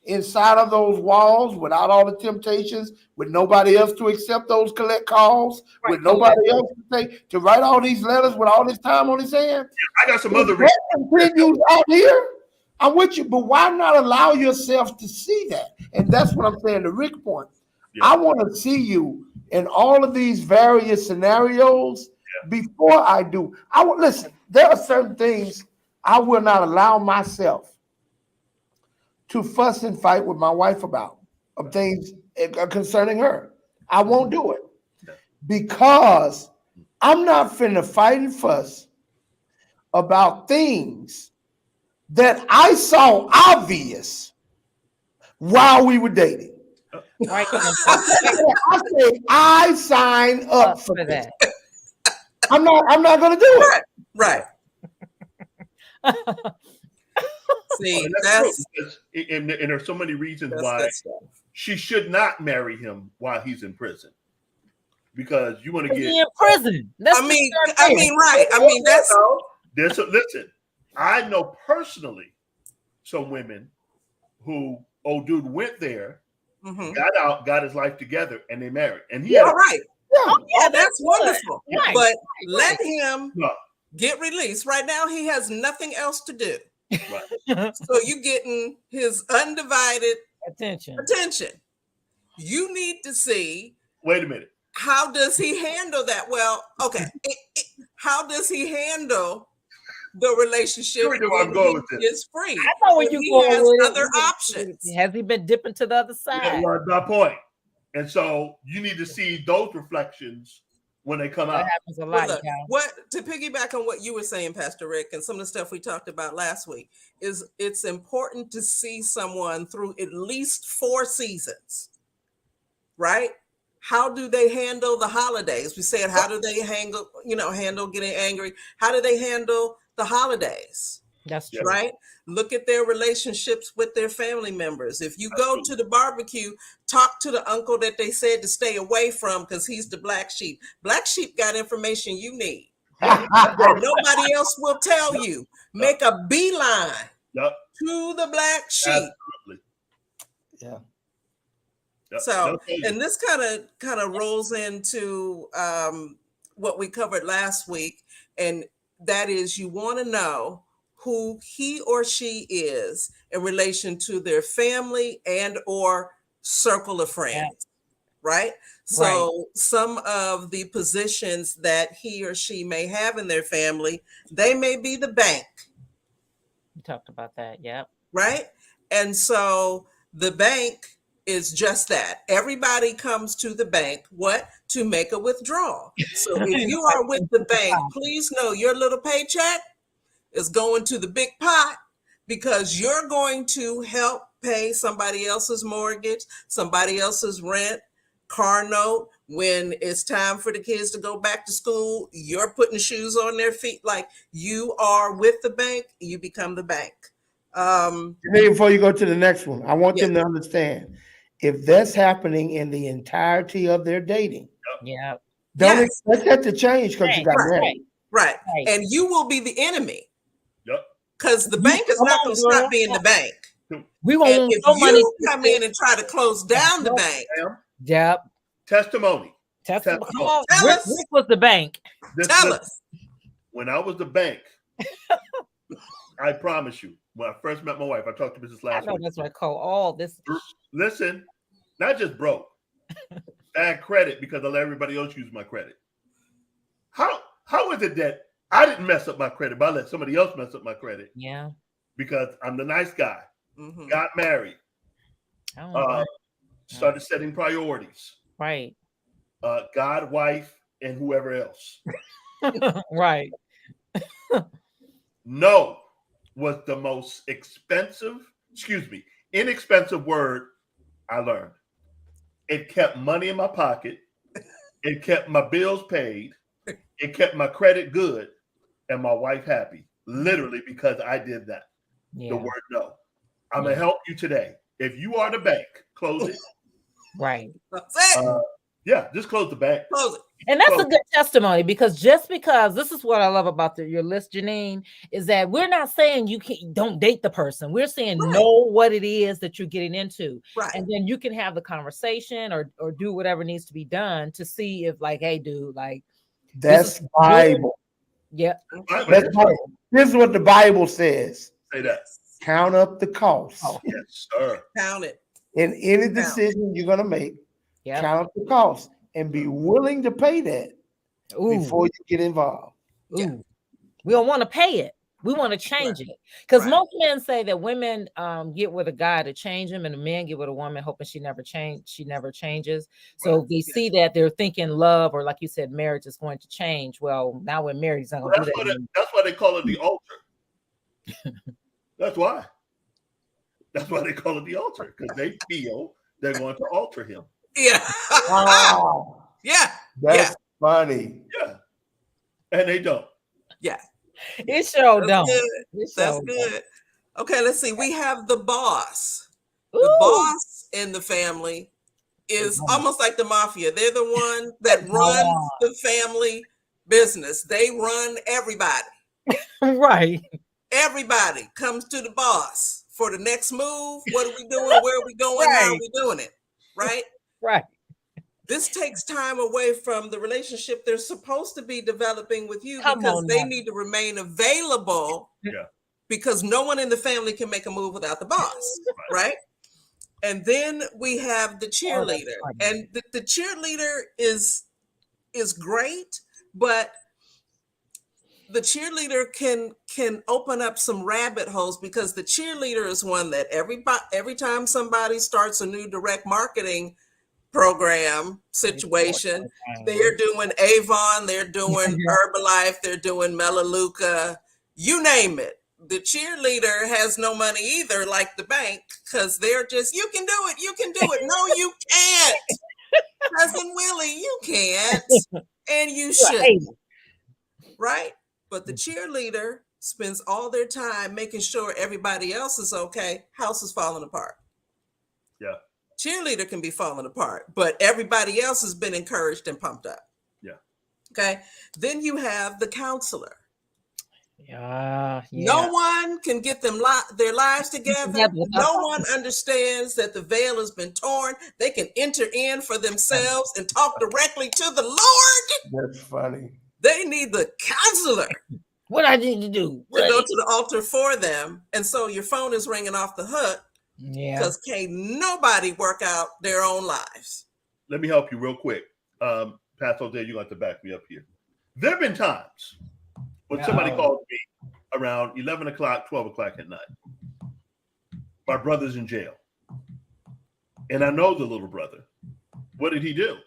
inside of those walls without all the temptations, with nobody else to accept those collect calls, with nobody else to write all these letters with all this time on his hand. I got some other If reasons. that continues out here, I'm with you, but why not allow yourself to see that? And that's what I'm saying to Rick's point. Yeah. I want to see you in all of these various scenarios before I do. Listen, there are certain things I will not allow myself to fuss and fight with my wife about, of things concerning her. I won't do it because I'm not finna fight and fuss about things that I saw obvious while we were dating. right. I said I signed up for that. that. I'm not gonna do it. Right. See, And that's true, because and there's so many reasons that's why good stuff. she should not marry him while he's in prison. Because you want to He get in prison. That's I mean, right. I mean, that's listen, I know personally some women who old dude went there, got out, got his life together, and they married. And he all right. Oh, yeah, That's wonderful. Right. But let him No. get released. Right now, he has nothing else to do. Right. So you getting his undivided attention. You need to see, Wait a minute. how does he handle that? Well, okay. How does he handle the relationship You know where I'm when going he with this. is free? I know where When you he going has with it. other options. Has he been dipping to the other side? Yeah, well, that's my point. And so you need to see those reflections when they come That out. happens a Well, lot, look, guys. what to piggyback on what you were saying, Pastor Rick, and some of the stuff we talked about last week, is it's important to see someone through at least 4 seasons, right? How do they handle the holidays? We said, how do they handle getting angry? How do they handle the holidays? That's true. Right? Look at their relationships with their family members. If you go to the barbecue, talk to the uncle that they said to stay away from because he's the black sheep. Black sheep got information you need that nobody else will tell you. Make a beeline Yep. to the black sheep. Absolutely. Yeah. Yep. So, They'll tell you. and this kind of rolls into what we covered last week, and that is you want to know who he or she is in relation to their family and or circle of friends, right? So some of the positions that he or she may have in their family, they may be the bank. We talked about that. Yep. Right? And so the bank is just that. Everybody comes to the bank, to make a withdrawal. So if you are with the bank, please know your little paycheck is going to the big pot because you're going to help pay somebody else's mortgage, somebody else's rent, car note, When it's time for the kids to go back to school, you're putting shoes on their feet. Like you are with the bank, you become the bank. Before you go to the next one, I want Yeah. them to understand if that's happening in the entirety of their dating, Yeah. don't Yes. expect that to change because you got Right. married. Right. Right. And you will be the enemy. Yep. Because the bank is Come not on, going to stop girl. being the bank. We And want if no money. you come in and try to close down the bank, Yep. Testimony. Come Testimony. on. Tell Rick, us. Rick was the bank. tell us. When I was the bank, I promise you, when I first met my wife, I talked to Mrs. I last know week. that's what Cole. All this. Listen, not just broke, bad credit because I let everybody else use my credit. How is it that I didn't mess up my credit, but I let somebody else mess up my credit? Yeah. Because I'm the nice guy. Mhm. Got married, I don't know. started setting priorities. Right. God, wife, and whoever else. Right. No was the most inexpensive word I learned. It kept money in my pocket. It kept my bills paid. It kept my credit good and my wife happy. Literally because I did that. Yeah. The word no. I'm going to help you today. If you are the bank, close it. Right. That's it. Yeah, just close the bank. Close it. And that's a good testimony because just because this is what I love about your list, Janine, is that we're not saying you don't date the person. We're saying know what it is that you're getting into. Right. And then you can have the conversation or do whatever needs to be done to see if like, hey, dude, like That's Bible. Yeah. That's Bible. This is what the Bible says. Say that. Count up the cost. Oh. Yes, sir. Count it. In any decision you're going to make, count up the cost and be willing to pay that before you get involved. Ooh. We don't want to pay it. We want to change it. Because most men say that women get with a guy to change him, and the men get with a woman hoping she never changes. So they see that they're thinking love, or like you said, marriage is going to change. Well, now we're married, he's not going to do that. That's why they call it the altar. That's why. That's why they call it the altar, because they feel they're going to alter him. Yeah. Wow. Yeah. That's funny. Yeah. And they don't. Yeah. It sure don't. That's good. Okay, let's see. We have the boss. The boss in the family is almost like the mafia. They're the one that runs the family business. They run everybody. Right. Everybody comes to the boss for the next move. What are we doing? Where are we going? How are we doing it? Right? Right. This takes time away from the relationship they're supposed to be developing with you Come because on they now. need to remain available. Yeah. Because no one in the family can make a move without the boss, right? And then we have the cheerleader, and the cheerleader is great, but the cheerleader can open up some rabbit holes because the cheerleader is one that every time somebody starts a new direct marketing program situation, they're doing Avon, they're doing Herbalife, they're doing Melaleuca, you name it. The cheerleader has no money either, like the bank, because they're just, you can do it, you can do it. No, you can't. Cousin Willie, you can't. And you should. Right? But the cheerleader spends all their time making sure everybody else is okay. House is falling apart. Yeah. Cheerleader can be falling apart, but everybody else has been encouraged and pumped up. Yeah. Okay. Then you have the counselor. Yeah. No one can get them their lives together. No one understands that the veil has been torn. They can enter in for themselves and talk directly to the Lord. That's funny. They need the counselor. What I need to do? To go to the altar for them. And so your phone is ringing off the hook. Yeah. Because can't nobody work out their own lives. Let me help you real quick. Pastor Jose, you're going to have to back me up here. There have been times when somebody called me around 11 o'clock, 12 o'clock at night. My brother's in jail. And I know the little brother. What did he do?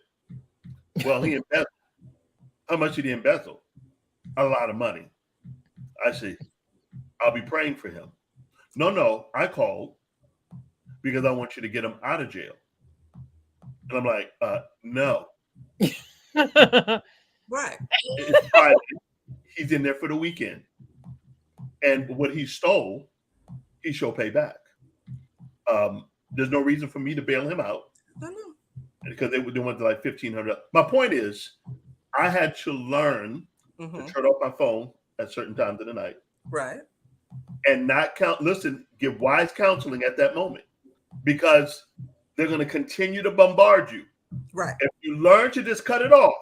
Well, he embezzled. How much did he embezzle? A lot of money. I see. I'll be praying for him. No, I called because I want you to get him out of jail. And I'm like, no, Right. It's Friday. He's in there for the weekend. And what he stole, he shall pay back. There's no reason for me to bail him out I know. because they went to like $1,500. My point is, I had to learn Mhm. to turn off my phone at certain times of the night Right. and not give wise counseling at that moment because they're going to continue to bombard you. Right. If you learn to just cut it off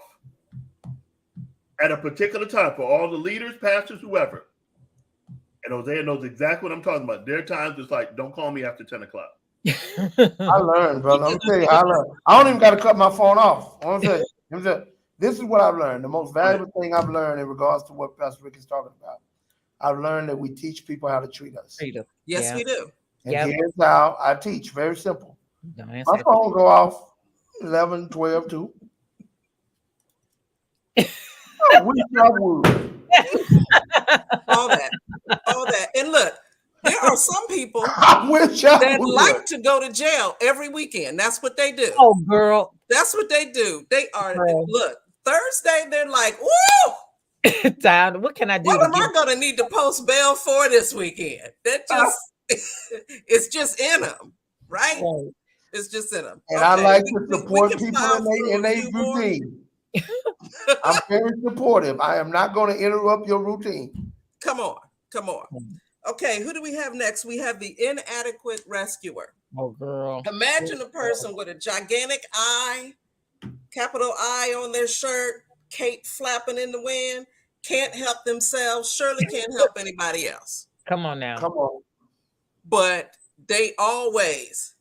at a particular time for all the leaders, pastors, whoever, and Hosea knows exactly what I'm talking about. There are times it's like, don't call me after 10 o'clock. I learned, brother. I'm telling you, I learned. I don't even got to cut my phone off. I'm telling you, this is what I've learned. The most valuable thing I've learned in regards to what Pastor Rick is talking about. I've learned that we teach people how to treat us. Yes, Yeah. we do. And Yep. here's how I teach. Very simple. Don't answer My that. phone go off 11, 12, 2. I wish I would. All that. And look, there are some people I wish I that would. like to go to jail every weekend. That's what they do. Oh, girl. That's what they do. They are, Girl. look, Thursday, they're like, woo, Time. What can I do? what to am I going to need to post bail for this weekend? That just, it's just in them, right? Right. It's just in them. And I like to we support can people plow in through their a few more. routine. I'm very supportive. I am not going to interrupt your routine. Come on. Okay, who do we have next? We have the inadequate rescuer. Oh, girl. Imagine a person with a gigantic I, capital I on their shirt, cape flapping in the wind, can't help themselves, surely can't help anybody else. Come on now. Come on. But they always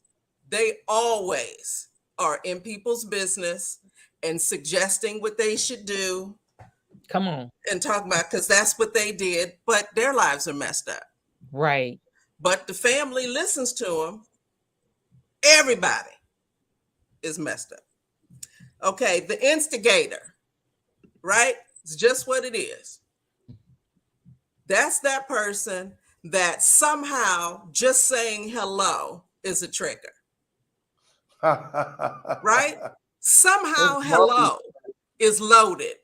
are in people's business and suggesting what they should do Come on. and talk about, because that's what they did, but their lives are messed up. Right. But the family listens to them. Everybody is messed up. Okay, the instigator, right? It's just what it is. That's that person that somehow just saying hello is a trigger, right? Somehow hello is loaded,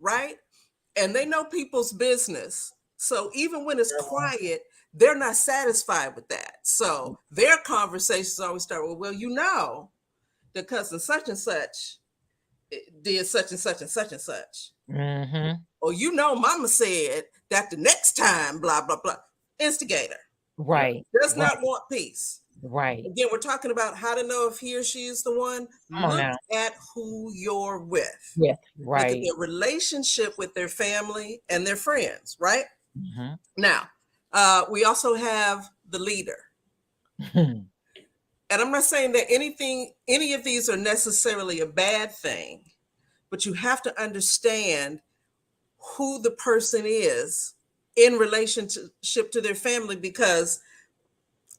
right? And they know people's business. So even when it's quiet, they're not satisfied with that. So their conversations always start with, well, you know, the cousin such and such did such and such and such and such. Mm-hmm. Or, you know, mama said that the next time, blah, blah, blah. Instigator. Right. Does not want peace. Right. Again, we're talking about how to know if he or she is the one. Come on Look now. at who you're with. Yes. Look at Right. their relationship with their family and their friends, right? Mm-hmm. Now, we also have the leader. And I'm not saying that any of these are necessarily a bad thing, but you have to understand who the person is in relationship to their family, because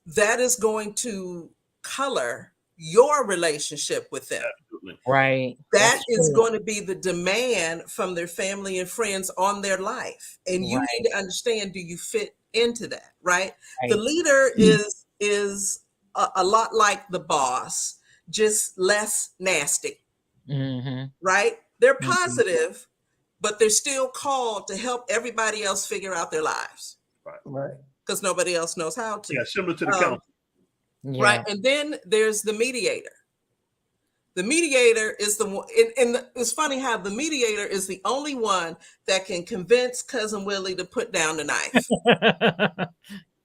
that is going to color your relationship with them. Absolutely. Right. That That's is true. going to be the demand from their family and friends on their life. And you Right. need to understand, do you fit into that, right? Right. The leader is a lot like the boss, just less nasty, Mm-hmm. right? They're Mhm. positive, but they're still called to help everybody else figure out their lives Right. because nobody else knows how to. Yeah, similar to the Um, council. Yeah. Right. And then there's the mediator. The mediator is the one, and it's funny how the mediator is the only one that can convince Cousin Willie to put down the knife.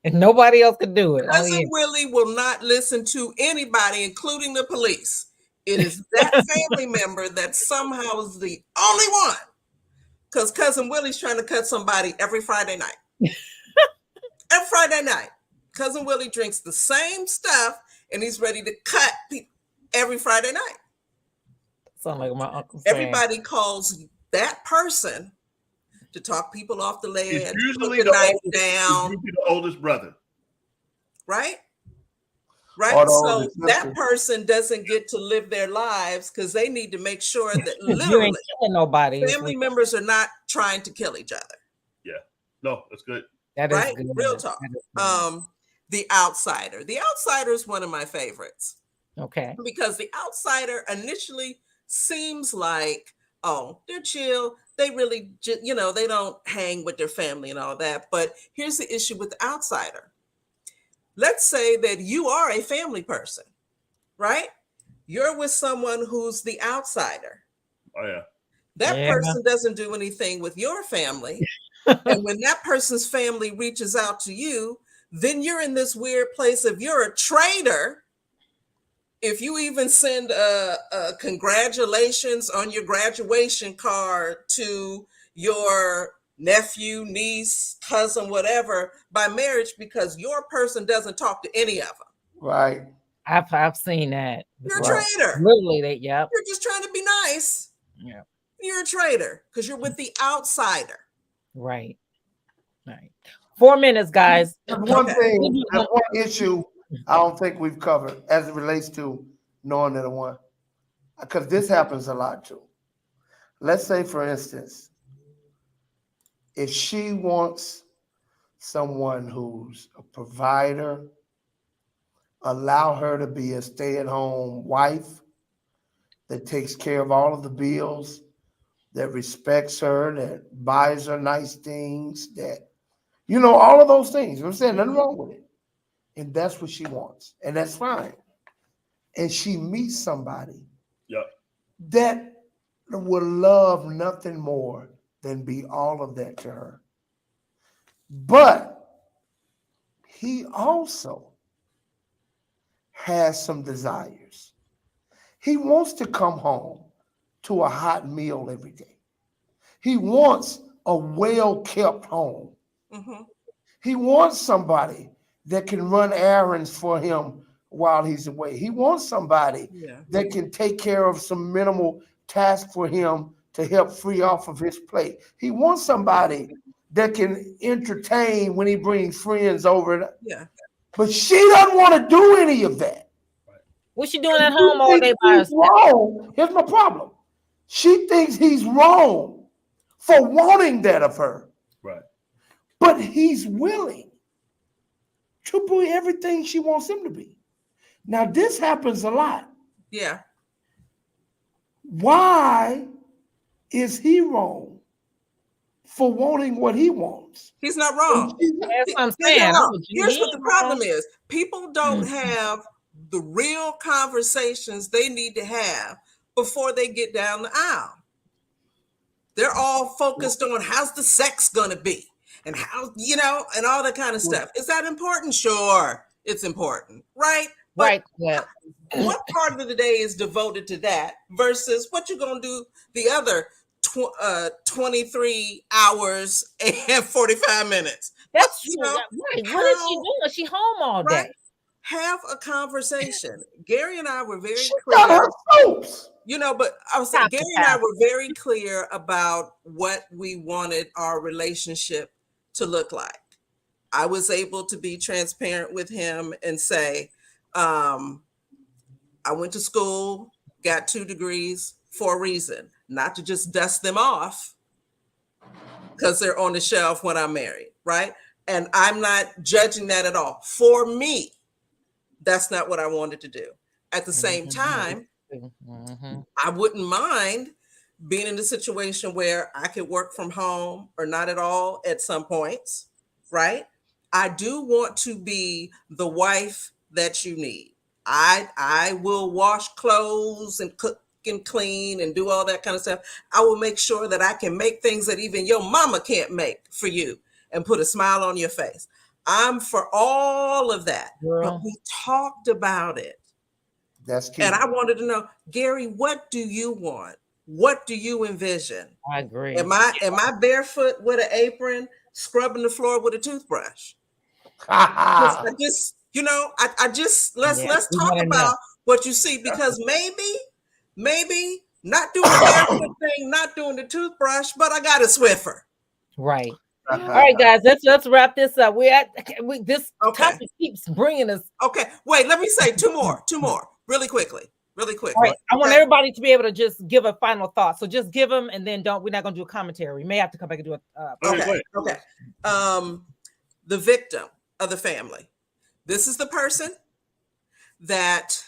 And nobody else could do it. Oh, Cousin yeah. Willie will not listen to anybody, including the police. It is that family member that somehow is the only one. Because Cousin Willie's trying to cut somebody every Friday night. Every Friday night. Cousin Willie drinks the same stuff and he's ready to cut people every Friday night. Sound like my uncle saying. Everybody calls that person to talk people off the ledge, It's put usually the the knife oldest, it's down, usually the oldest brother. right? Or Right. the So oldest that sister. person doesn't get to live their lives because they need to make sure that You literally ain't killing nobody. family members are not trying to kill each other. No, that's good. That is right? good. Real talk. That is good. The outsider. The outsider is one of my favorites Okay. because the outsider initially seems like oh, they're chill. They really, they don't hang with their family and all that. But here's the issue with the outsider. Let's say that you are a family person, right? You're with someone who's the outsider. Oh yeah. That Yeah. person doesn't do anything with your family. And when that person's family reaches out to you, then you're in this weird place of you're a traitor. If you even send a congratulations on your graduation card to your nephew, niece, cousin, whatever, by marriage, because your person doesn't talk to any of them. Right. I've seen that. You're a Right. traitor. Literally, yep. You're just trying to be nice. Yeah. You're a traitor because you're with the outsider. Right. 4 minutes, guys. There's one Okay. thing, there's one issue I don't think we've covered as it relates to knowing that one, because this happens a lot too. Let's say, for instance, if she wants someone who's a provider, allow her to be a stay-at-home wife that takes care of all of the bills, that respects her, that buys her nice things, that, all of those things. You know what I'm saying? Nothing wrong with it. And that's what she wants. And that's fine. And she meets somebody Yep. that would love nothing more than be all of that to her. But he also has some desires. He wants to come home to a hot meal every day. He wants a well-kept home. Mhm. He wants somebody that can run errands for him while he's away. He wants somebody Yeah. that can take care of some minimal task for him to help free off of his plate. He wants somebody that can entertain when he brings friends over. Yeah. But she doesn't want to do any of that. What's she doing at home all day by herself? Wrong. Here's my problem. She thinks he's wrong for wanting that of her. Right. But he's willing to be everything she wants him to be. Now, this happens a lot. Yeah. Why is he wrong for wanting what he wants? He's not wrong. That's what I'm He's saying. not wrong. Here's He what the ain't problem wrong. is. People don't have the real conversations they need to have before they get down the aisle. They're all focused on how's the sex going to be and how, and all that kind of stuff. Is that important? Sure, it's important, right? But Right. Yeah. what part of the day is devoted to that versus what you're going to do the other 23 hours and 45 minutes? That's You true. know, Right. What is she doing? She home all day. Right? Have a conversation. Gary and I were very She got clear. her soaps. But I was saying, Stop Gary it, and I Pat. were very clear about what we wanted our relationship to look like. I was able to be transparent with him and say, I went to school, got 2 degrees for a reason, not to just dust them off because they're on the shelf when I'm married, right? And I'm not judging that at all. For me, that's not what I wanted to do. At the same time, Mhm. I wouldn't mind being in a situation where I could work from home or not at all at some points, right? I do want to be the wife that you need. I will wash clothes and cook and clean and do all that kind of stuff. I will make sure that I can make things that even your mama can't make for you and put a smile on your face. I'm for all of that. Girl. But we talked about it. That's key. And I wanted to know, Gary, what do you want? What do you envision? I agree. Am I barefoot with an apron, scrubbing the floor with a toothbrush? I just, let's Yeah, we talk wanna about know. what you see, because maybe not doing the barefoot thing, not doing the toothbrush, but I got a Swiffer. Right. All right, guys, let's wrap this up. This Okay. topic keeps bringing us. Okay, wait, let me say two more, really quickly. All right, I want Okay? everybody to be able to just give a final thought. So just give them, and then we're not going to do a commentary. We may have to come back and do a. Okay. The victim of the family. This is the person that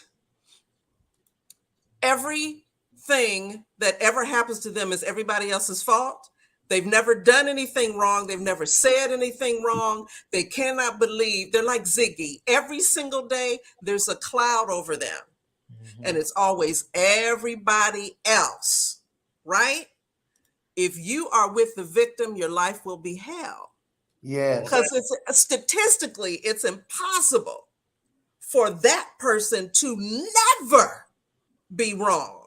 every thing that ever happens to them is everybody else's fault. They've never done anything wrong. They've never said anything wrong. They cannot believe. They're like Ziggy. Every single day, there's a cloud over them. And it's always everybody else, right? If you are with the victim, your life will be hell. Yes. Because it's statistically, it's impossible for that person to never be wrong.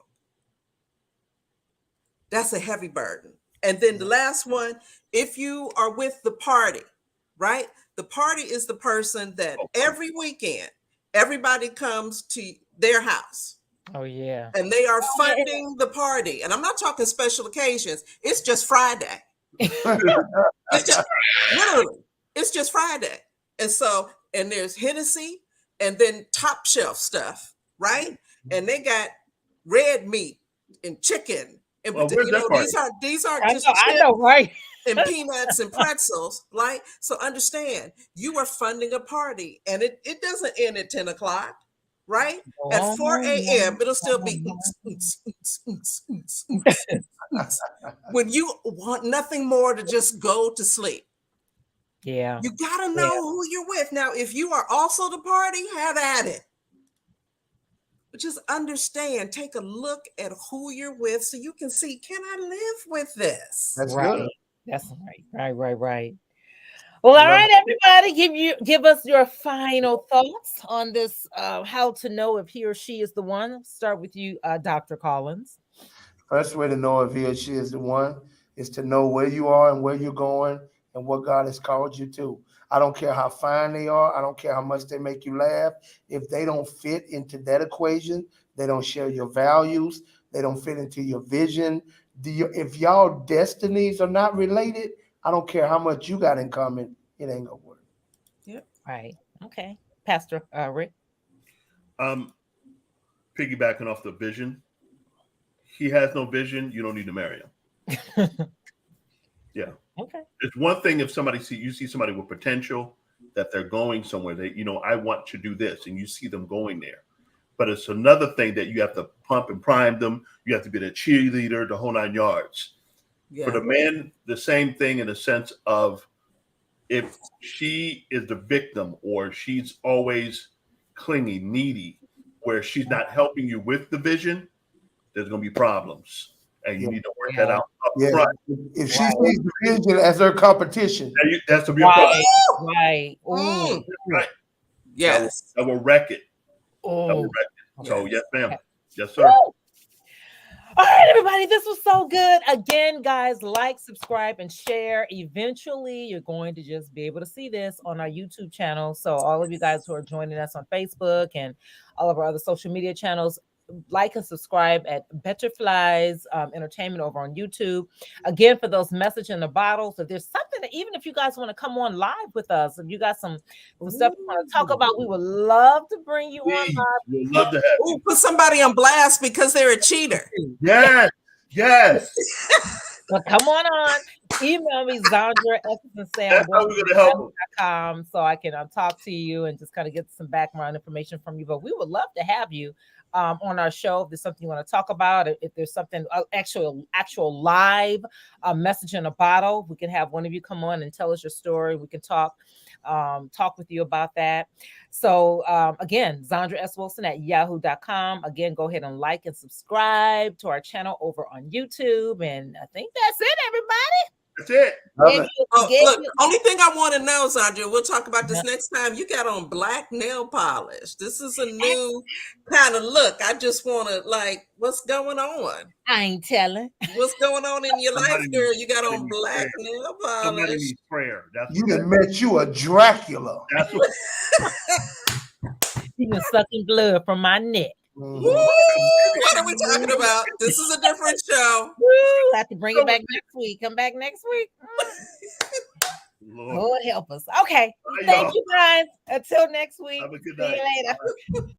That's a heavy burden. And then the last one, if you are with the party, right? The party is the person that every weekend, everybody comes to their house. Oh, yeah. And they are funding the party. And I'm not talking special occasions. It's just Friday. It's just literally, it's just Friday. And so, and there's Hennessy and then top shelf stuff, right? And they got red meat and chicken. And Well, where's that party? these aren't I just know, right? and peanuts and pretzels, right? So understand, you are funding a party, and it doesn't end at 10 o'clock, right? At 4 a.m., it'll still be when you want nothing more to just go to sleep. Yeah. You got to know who you're with. Now, if you are also the party, have at it. But just understand, take a look at who you're with so you can see, can I live with this? That's right. good. That's right. Well, all right, everybody, give us your final thoughts on this, how to know if he or she is the one. Start with you, Dr. Collins. First way to know if he or she is the one is to know where you are and where you're going and what God has called you to. I don't care how fine they are. I don't care how much they make you laugh. If they don't fit into that equation, they don't share your values, they don't fit into your vision. If y'all destinies are not related, I don't care how much you got in common, it ain't gonna work. Yep. Right. Okay. Pastor Rick. Piggybacking off the vision. He has no vision, you don't need to marry him. Yeah. Okay. It's one thing if you see somebody with potential that they're going somewhere, I want to do this, and you see them going there. But it's another thing that you have to pump and prime them. You have to be the cheerleader, the whole 9 yards. Yeah. For the man, the same thing in the sense of if she is the victim or she's always clingy, needy, where she's not helping you with the vision, there's going to be problems. And you need to work that out up front. If she sees the vision as her competition, that's to be a problem. Right. Ooh. Right. Yes. That will wreck it. Oh. So, yes, ma'am. Yes, sir. Woo! All right, everybody, this was so good. Again, guys, like, subscribe, and share. Eventually, you're going to just be able to see this on our YouTube channel. So all of you guys who are joining us on Facebook and all of our other social media channels, like and subscribe at Butterflies Entertainment over on YouTube. Again, for those message in the bottles, if there's something that, even if you guys want to come on live with us, if you got some stuff you want to talk about, we would love to bring you on live. We'd love to have you. Put somebody on blast because they're a cheater. Yes. Well, come on. Email me, Zandra@SamWilson.com, so I can talk to you and just kind of get some background information from you. But we would love to have you on our show if there's something you want to talk about. If there's something actual live message in a bottle, we can have one of you come on and tell us your story. We can talk with you about that. So again, ZandraSWilson@yahoo.com. Again, go ahead and like and subscribe to our channel over on YouTube. And I think that's it, everybody. That's it. Look, only thing I want to know, Zandra, we'll talk about this next time. You got on black nail polish. This is a new kind of look. I just want to what's going on? I ain't telling. What's going on in your life, girl? You got on black nail Somebody polish. needs prayer. you done met you a Dracula. That's what. You been sucking blood from my neck. Woo! What are we talking about? This is a different show. Woo! I have to bring it back next week. Come back next week. Lord. Lord help us. Okay. Thank you guys. Until next week. Have a good See night. you later.